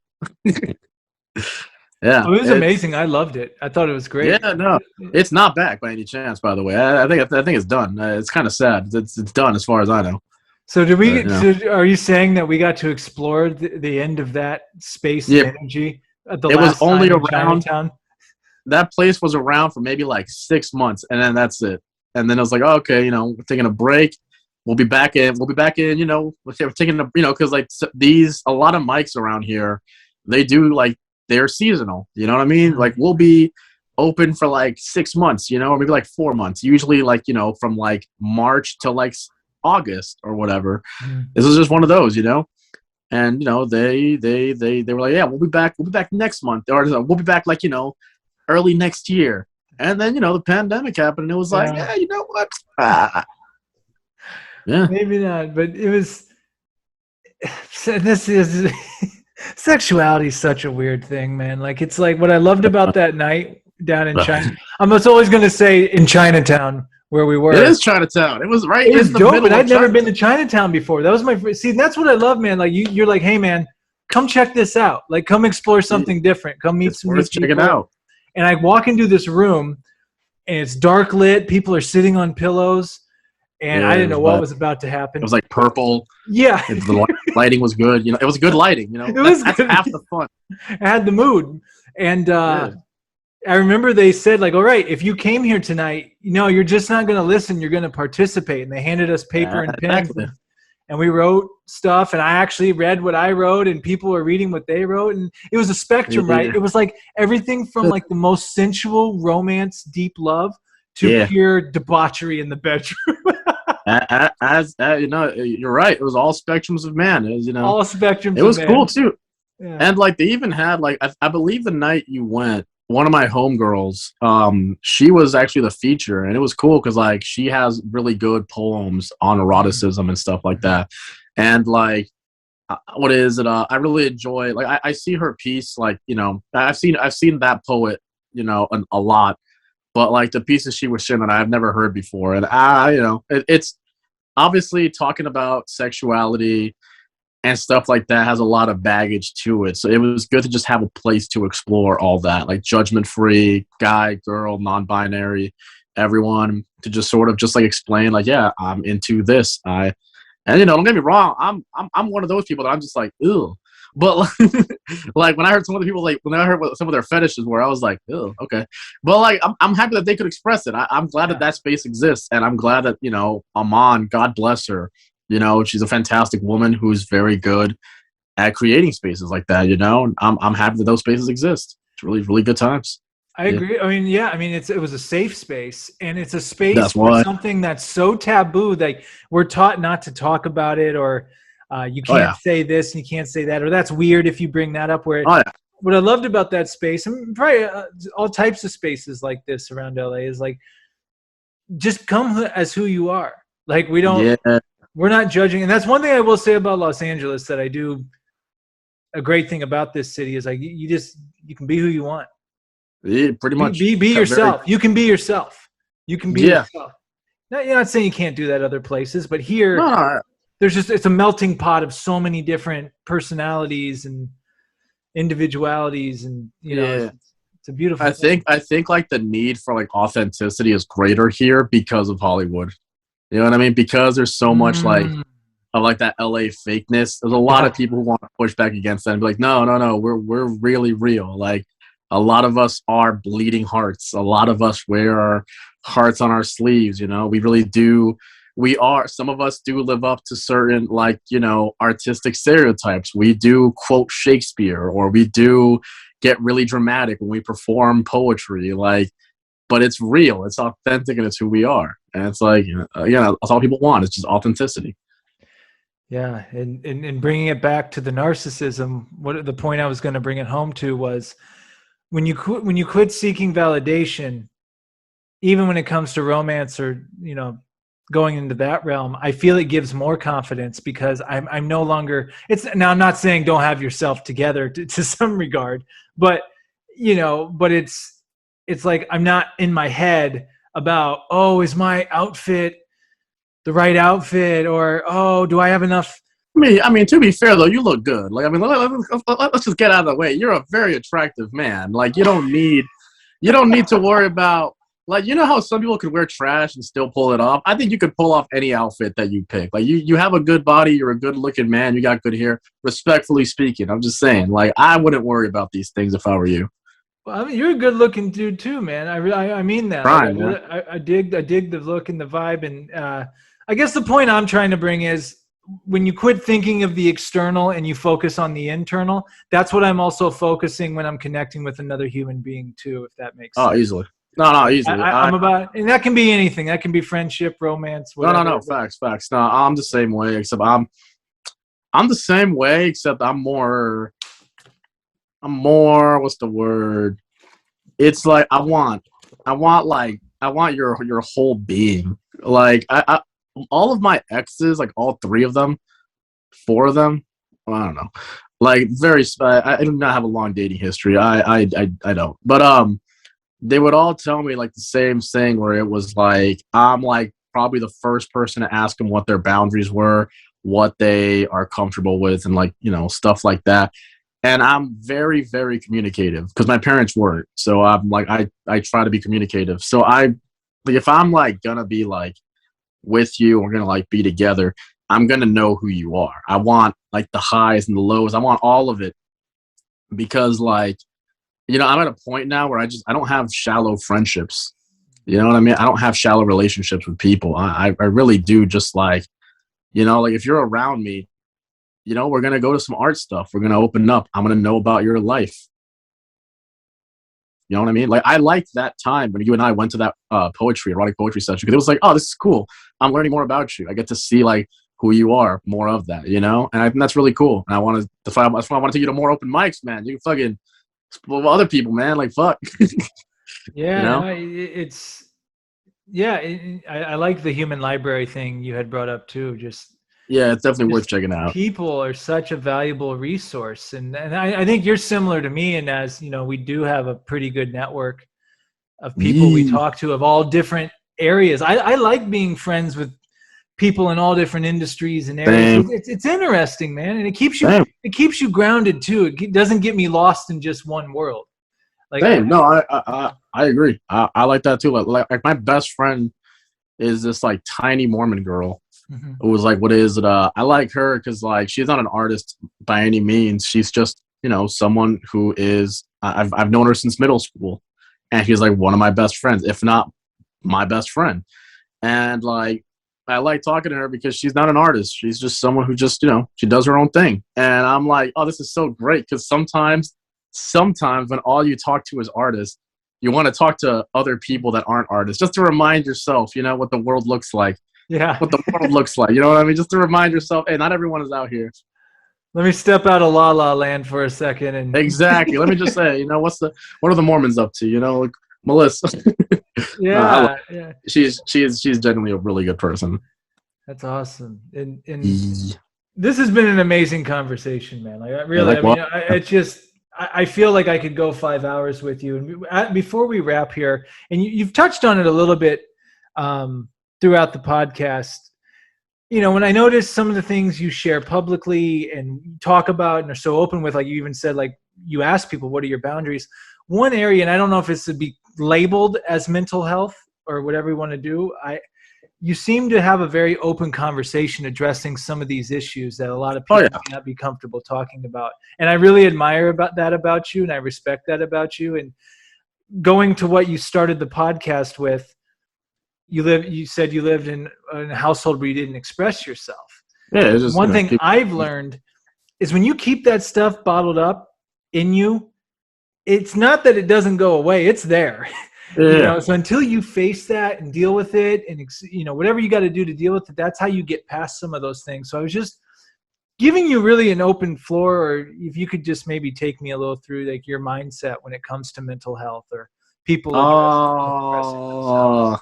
yeah,
Oh, it was
it's
amazing. I loved it. I thought it was great.
yeah, no, it's not back by any chance. By the way, I think it's done. It's kind of sad. It's done as far as I know.
So did
But,
we? So are you saying that we got to explore the end of that space and
yeah,
energy at the
it was
last
only
time in
around.
Chinatown?
That place was around for maybe like 6 months, and then that's it. And then it was like, oh, okay, we're taking a break. We'll be back in. We'll be back in. We're taking a, because like a lot of mics around here, they do like they're seasonal. You know what I mean? Like we'll be open for like 6 months, or maybe like 4 months. Usually like from like March to like August or whatever. This is just one of those, And they were like, yeah, we'll be back. We'll be back next month, or we'll be back like early next year. And then the pandemic happened, and it was like, yeah, you know what? Yeah,
maybe not, but it was. This is sexuality is such a weird thing, man. Like it's like what I loved about that night down in China. I was always going to say in Chinatown where we were.
It is Chinatown. It was right.
It was
in the
dope,
middle
and I'd never been
Chinatown.
to Chinatown before. That was my first. See, that's what I love, man. Like you're like, hey, man, come check this out. Like, come explore something different. Come meet
It's
some new
worth checking
people.
out.
And I walk into this room, and it's dark lit. People are sitting on pillows, and I didn't know what was about to happen.
It was like purple.
Yeah,
The lighting was good. It was good lighting.
it was
that's
good.
half the fun.
I had the mood, and I remember they said like, all right, if you came here tonight, you're just not going to listen. You're going to participate. And they handed us paper and pens, and we wrote stuff. And I actually read what I wrote, and people were reading what they wrote. And it was a spectrum, right? It was like everything from like the most sensual romance, deep love to pure debauchery in the bedroom.
As you're right. It was all spectrums of man. It was,
all spectrums.
It was
of
cool
man.
too.
Yeah.
And like they even had like I believe the night you went, one of my homegirls, she was actually the feature, and it was cool because like she has really good poems on eroticism and stuff like that. And like, what is it? I really enjoy. Like I see her piece. Like I've seen that poet. A lot. But like the pieces she was sharing that I've never heard before, and it's obviously talking about sexuality and stuff like that has a lot of baggage to it. So it was good to just have a place to explore all that, like judgment-free, guy, girl, non-binary, everyone to just sort of just like explain, like, yeah, I'm into this. Don't get me wrong, I'm one of those people that I'm just like, ew. But like when I heard some other people, like when I heard what some of their fetishes were, I was like, oh, okay. But like I'm happy that they could express it. I'm glad that space exists, and I'm glad that Aman, God bless her, she's a fantastic woman who's very good at creating spaces like that. And I'm happy that those spaces exist. It's really really good times.
I agree. I mean, it was a safe space, and it's a space for something that's so taboo. Like we're taught not to talk about it, or you can't say this and you can't say that, or that's weird if you bring that up. What I loved about that space, and probably all types of spaces like this around LA, is like just come as who you are. Like we're not judging, and that's one thing I will say about Los Angeles that I do. A great thing about this city is like you can be who you want.
Yeah, pretty much.
Be yourself. You can be yourself. You can be yourself. Now, you're not saying you can't do that other places, but here, it's a melting pot of so many different personalities and individualities, and it's a beautiful thing.
I think like the need for like authenticity is greater here because of Hollywood. You know what I mean? Because there's so much like of like that LA fakeness. There's a lot of people who want to push back against that and be like, no, we're really real. Like a lot of us are bleeding hearts. A lot of us wear our hearts on our sleeves. We really do. Some of us do live up to certain like, artistic stereotypes. We do quote Shakespeare, or we do get really dramatic when we perform poetry, like, but it's real, it's authentic, and it's who we are. And it's like, that's all people want. It's just authenticity.
Yeah. And bringing it back to the narcissism, the point I was going to bring it home to was when you quit seeking validation, even when it comes to romance or, going into that realm, I feel it gives more confidence because I'm no longer. It's now I'm not saying don't have yourself together to some regard, but but it's like I'm not in my head about, oh, is my outfit the right outfit, or oh, do I have enough?
I mean, to be fair though, you look good. Like, I mean, let's just get out of the way. You're a very attractive man. Like, you don't need to worry about, like, you know how some people could wear trash and still pull it off. I think you could pull off any outfit that you pick. Like, you have a good body. You're a good looking man. You got good hair. Respectfully speaking, I'm just saying. Like, I wouldn't worry about these things if I were you.
Well, I mean, you're a good-looking dude too, man. I mean that. Like,
Trying, man.
I dig the look and the vibe, and I guess the point I'm trying to bring is when you quit thinking of the external and you focus on the internal. That's what I'm also focusing when I'm connecting with another human being too, if that makes
Oh,
sense.
easily. No, easily.
I'm about, and that can be anything. That can be friendship, romance, whatever.
No. Facts. No, I'm the same way. Except I'm the same way. Except I'm more. What's the word? It's like I want your whole being. Like, all of my exes, like all three of them, four of them. Well, I don't know. Like, I do not have a long dating history. I don't. But they would all tell me like the same thing, where it was like I'm like probably the first person to ask them what their boundaries were, what they are comfortable with, and, like, stuff like that. And I'm very, very communicative because my parents weren't. So I'm like, I try to be communicative. So like, if I'm like gonna be like with you, we're gonna like be together, I'm gonna know who you are. I want like the highs and the lows. I want all of it because, like, I'm at a point now where I don't have shallow friendships. You know what I mean? I don't have shallow relationships with people. I really do just like, like if you're around me, we're going to go to some art stuff. We're going to open up. I'm going to know about your life. You know what I mean? Like, I liked that time when you and I went to that erotic poetry session, because it was like, oh, this is cool. I'm learning more about you. I get to see like who you are, more of that, and I think that's really cool. And that's why I want to take you to more open mics, man. You can fucking with other people, man. Like, fuck.
Yeah,
you know?
no, I like the human library thing you had brought up too.
Yeah, it's definitely worth
Just
checking out.
people are such a valuable resource, and I think you're similar to me, and as we do have a pretty good network of people we
Yeah.
talk to of all different areas. I like being friends with people in all different industries and areas.
Same.
It's interesting, man, and
Same.
it keeps you grounded too. It doesn't get me lost in just one world. Like
Same. No, I agree. I like that too. Like my best friend is this like tiny Mormon girl.
Mhm.
It was like, what is it? I like her because, like, she's not an artist by any means. She's just, someone who is. I've known her since middle school, and she's like one of my best friends, if not my best friend. And like, I like talking to her because she's not an artist. She's just someone who just, she does her own thing. And I'm like, oh, this is so great, because sometimes when all you talk to is artists, you want to talk to other people that aren't artists, just to remind yourself, what the world looks like.
Yeah.
What the world looks like. You know what I mean? Just to remind yourself, hey, not everyone is out here.
Let me step out of La La Land for a second and
Exactly. Let me just say, what are the Mormons up to? Like Melissa.
yeah, yeah.
She's genuinely a really good person.
That's awesome. And
Yeah.
this has been an amazing conversation, man. Like, really,
Like what?
I feel like I could go 5 hours with you. And before we wrap here, and you've touched on it a little bit throughout the podcast. When I notice some of the things you share publicly and talk about and are so open with, like you even said, like you ask people, what are your boundaries? One area, and I don't know if it's to be labeled as mental health or whatever you want to do. You seem to have a very open conversation addressing some of these issues that a lot of people may not be comfortable talking about. And I really admire about you, and I respect that about you. And going to what you started the podcast with, you said you lived in a household where you didn't express yourself.
Yeah, it's just
one thing I've learned is when you keep that stuff bottled up in you, it's not that it doesn't go away, it's there.
Yeah.
So until you face that and deal with it, and whatever you got to do to deal with it, that's how you get past some of those things. So I was just giving you really an open floor, or if you could just maybe take me a little through like your mindset when it comes to mental health or people addressing themselves.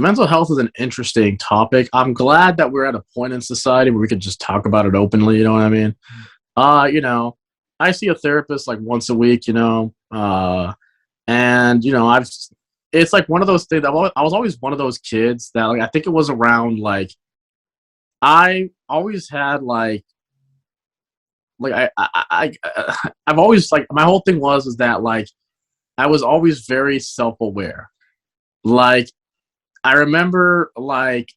mental health is an interesting topic. I'm glad that we're at a point in society where we could just talk about it openly. You know what I mean? You know, I see a therapist like once a week. And it's like one of those things. I was always one of those kids that like I think it was around like I always had I've always like my whole thing was that like I was always very self-aware. Like I remember like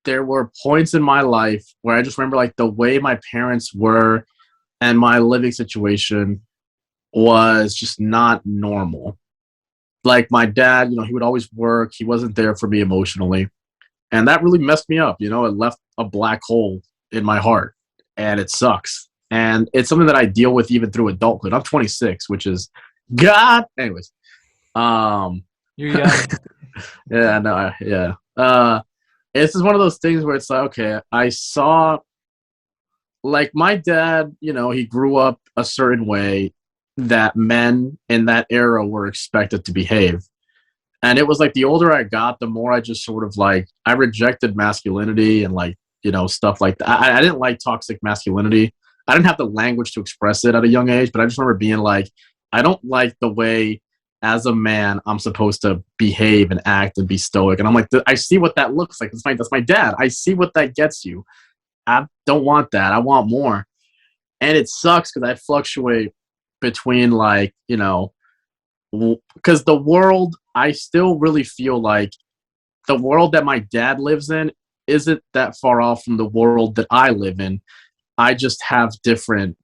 there were points in my life where I just remember like the way my parents were and my living situation was just not normal. Like my dad, he would always work. He wasn't there for me emotionally. And that really messed me up. It left a black hole in my heart and it sucks. And it's something that I deal with even through adulthood. I'm 26, which is God. Anyways,
You're young.
yeah, no, yeah. It's just one of those things where it's like, okay, I saw, like, my dad, he grew up a certain way that men in that era were expected to behave. And it was like the older I got, the more I just sort of like, I rejected masculinity and like, stuff like that. I didn't like toxic masculinity. I didn't have the language to express it at a young age, but I just remember being like, I don't like the way as a man I'm supposed to behave and act and be stoic. And I'm like, I see what that looks like. That's my dad. I see what that gets you. I don't want that. I want more. And it sucks because I fluctuate between like, because the world, I still really feel like the world that my dad lives in isn't that far off from the world that I live in. I just have different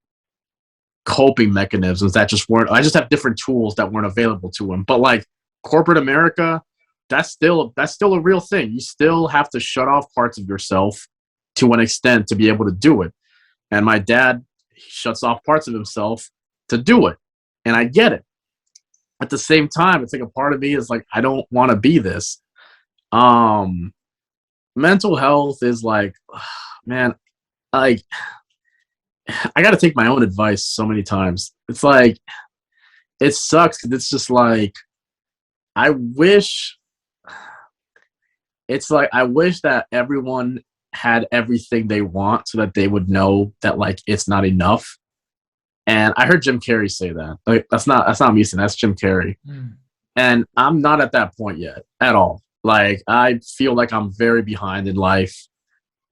coping mechanisms that just weren't, I just have different tools that weren't available to him. But like corporate America, that's still a real thing. You still have to shut off parts of yourself to an extent to be able to do it. And my dad shuts off parts of himself to do it. And I get it. At the same time, it's like a part of me is like, I don't want to be this. Mental health is like, man, like, I got to take my own advice so many times. It's like, it sucks because it's just like, I wish, it's like, I wish that everyone had everything they want so that they would know that like, it's not enough. And I heard Jim Carrey say that. Like, that's not me saying, that's Jim Carrey. And I'm not at that point yet at all. Like, I feel like I'm very behind in life.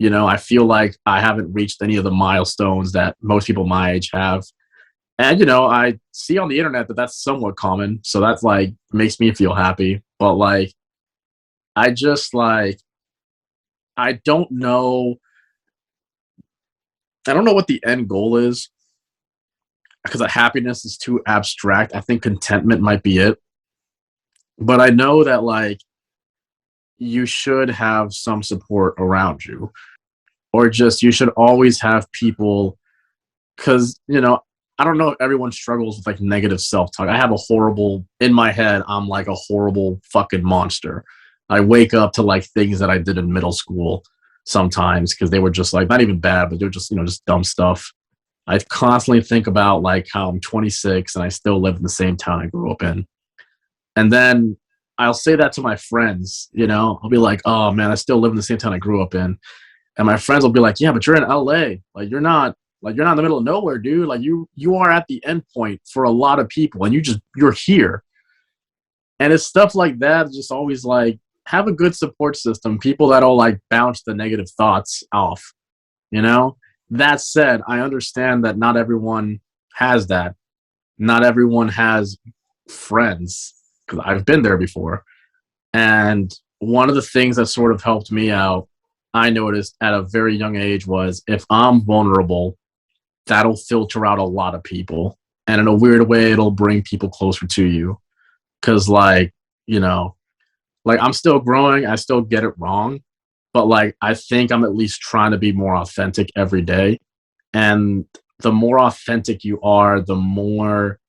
I feel like I haven't reached any of the milestones that most people my age have. And, I see on the internet that that's somewhat common. So that's like, makes me feel happy. But like, I just like, I don't know what the end goal is because happiness is too abstract. I think contentment might be it. But I know that like, you should have some support around you. Or just you should always have people, because I don't know if everyone struggles with like negative self-talk. I have in my head, I'm like a horrible fucking monster. I wake up to like things that I did in middle school sometimes because they were just like not even bad, but they're just just dumb stuff. I constantly think about like how I'm 26 and I still live in the same town I grew up in. And then I'll say that to my friends, I'll be like, oh man, I still live in the same town I grew up in. And my friends will be like, yeah, but you're in LA. Like you're not in the middle of nowhere, dude. Like you are at the end point for a lot of people and you're here. And it's stuff like that. Just always like have a good support system. People that'll like bounce the negative thoughts off, That said, I understand that not everyone has that. Not everyone has friends because I've been there before. And one of the things that sort of helped me out, I noticed at a very young age was if I'm vulnerable, that'll filter out a lot of people. And in a weird way, it'll bring people closer to you. Cause like, like I'm still growing. I still get it wrong. But like, I think I'm at least trying to be more authentic every day. And the more authentic you are, the more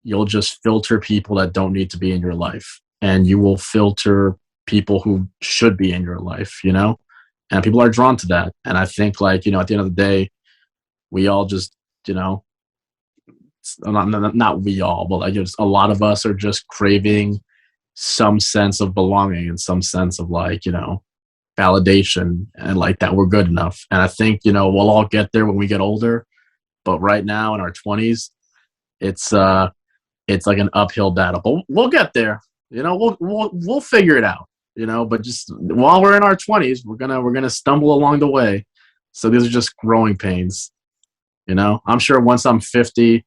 you'll just filter people that don't need to be in your life. And you will filter people who should be in your life, And people are drawn to that. And I think like, at the end of the day, we all just, not we all, but like just a lot of us are just craving some sense of belonging and some sense of like, validation and like that we're good enough. And I think, we'll all get there when we get older. But right now in our 20s, it's like an uphill battle. But we'll get there. We'll figure it out. But just while we're in our 20s, we're gonna stumble along the way. So these are just growing pains. I'm sure once I'm 50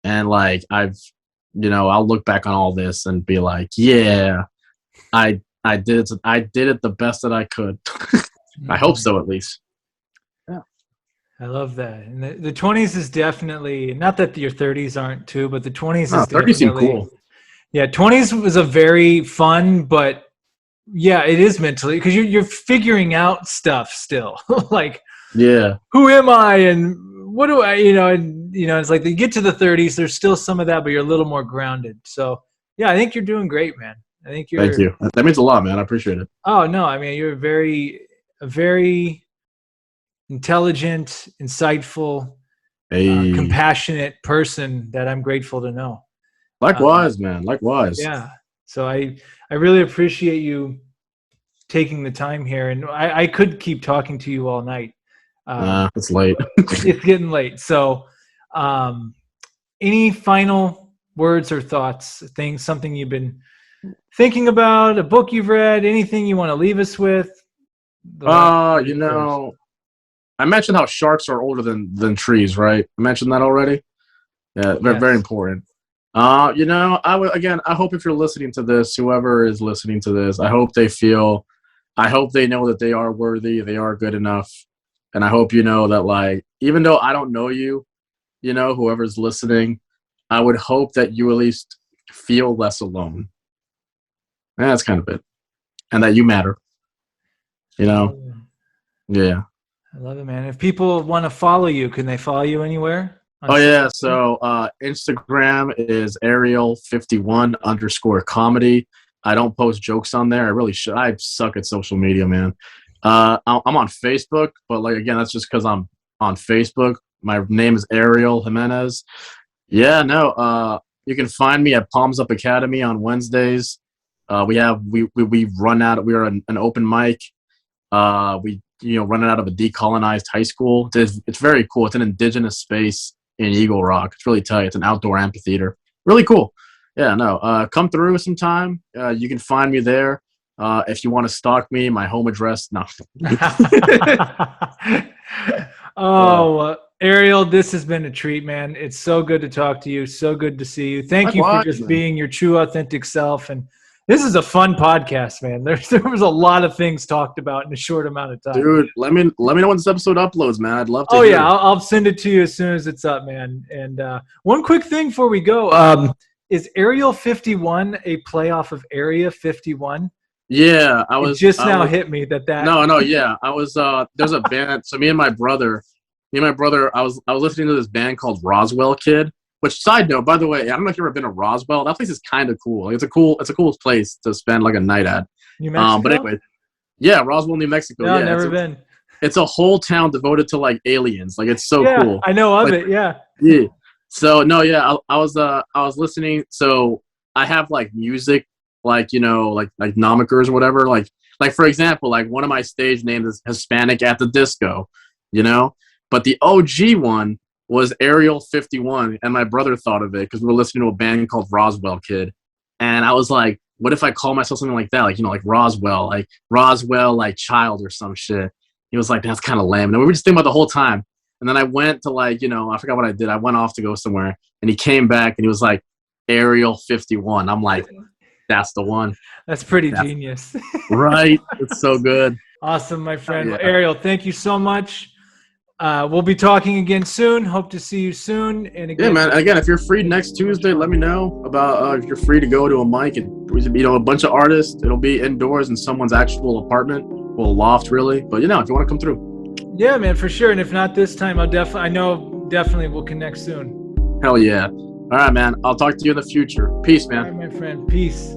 and like I'll look back on all this and be like, yeah, I did it the best that I could. I hope so, at least. Yeah.
I love that. And the 20s is definitely, not that your 30s aren't too, but the 20s is
30s
definitely
seem cool.
Yeah, 20s was a very fun, but yeah, it is mentally because you're figuring out stuff still. Like,
yeah,
who am I and what do I, it's like you get to the 30s, there's still some of that, but you're a little more grounded. So yeah, I think you're doing great, man. I think you're.
Thank you. That means a lot, man. I appreciate it.
Oh no, I mean you're a very intelligent, insightful, compassionate person that I'm grateful to know.
Likewise, man. Likewise.
Yeah. So I really appreciate you taking the time here, and I could keep talking to you all night.
It's late.
It's getting late. So, any final words or thoughts? Something you've been thinking about, a book you've read, anything you want to leave us with?
I mentioned how sharks are older than trees, right? I mentioned that already. Yeah,
Yes.
Very important. I hope if you're listening to this, whoever is listening to this, I hope they know that they are worthy, they are good enough. And I hope you know that, like, even though I don't know you, whoever's listening, I would hope that you at least feel less alone. Yeah, that's kind of it. And that you matter. Yeah.
I love it, man. If people want to follow you, can they follow you anywhere?
Oh, yeah. So Instagram is Ariel51_comedy. I don't post jokes on there. I really should. I suck at social media, man. I'm on Facebook, but like, again, that's just because I'm on Facebook. My name is Ariel Jimenez. Yeah, no. You can find me at Palms Up Academy on Wednesdays. We run out. We are an open mic. We running out of a decolonized high school. It's very cool. It's an indigenous space in Eagle Rock. It's really tight. It's an outdoor amphitheater. Really cool. Yeah, no. Come through sometime. You can find me there. If you want to stalk me, my home address. No.
Ariel, this has been a treat, man. It's so good to talk to you. So good to see you. Thank you for just being your true, authentic self. And this is a fun podcast, man. There was a lot of things talked about in a short amount of time.
Dude, let me know when this episode uploads, man. I'd love to.
Oh, yeah. I'll send it to you as soon as it's up, man. And one quick thing before we go. Is Ariel 51 a playoff of Area 51?
Yeah,
hit me that.
No, yeah. I was there's a band. So me and my brother, I was listening to this band called Roswell Kid. Which, side note, by the way, I don't know if you've ever been to Roswell. That place is kind of cool. Like, it's a cool place to spend like a night at.
New Mexico?
But anyway, yeah, Roswell, New Mexico.
No,
yeah,
never been.
It's a whole town devoted to like aliens. Like, it's so cool.
I know of it. Yeah.
Yeah. So no, yeah, I was listening. So I have like music, like like nomenclatures or whatever. Like for example, like one of my stage names is Hispanic at the Disco, But the OG one was Ariel 51, and my brother thought of it because we were listening to a band called Roswell Kid, and I was like, what if I call myself something like that, like Roswell, like Child or some shit. He was like, that's kind of lame. And we were just thinking about the whole time. And then I went to I forgot what I did. I went off to go somewhere, and he came back and he was like, Ariel 51. I'm like, that's the one.
That's pretty genius.
Right? It's so good.
Awesome, my friend. Yeah. Ariel, thank you so much. We'll be talking again soon. Hope to see you soon. And again,
yeah, man. Again, if you're free next Tuesday, let me know about if you're free to go to a mic and a bunch of artists. It'll be indoors in someone's actual apartment, well, loft, really. But if you want to come through.
Yeah, man, for sure. And if not this time, definitely we'll connect soon.
Hell yeah. All right, man. I'll talk to you in the future. Peace, man.
All right, my friend. Peace.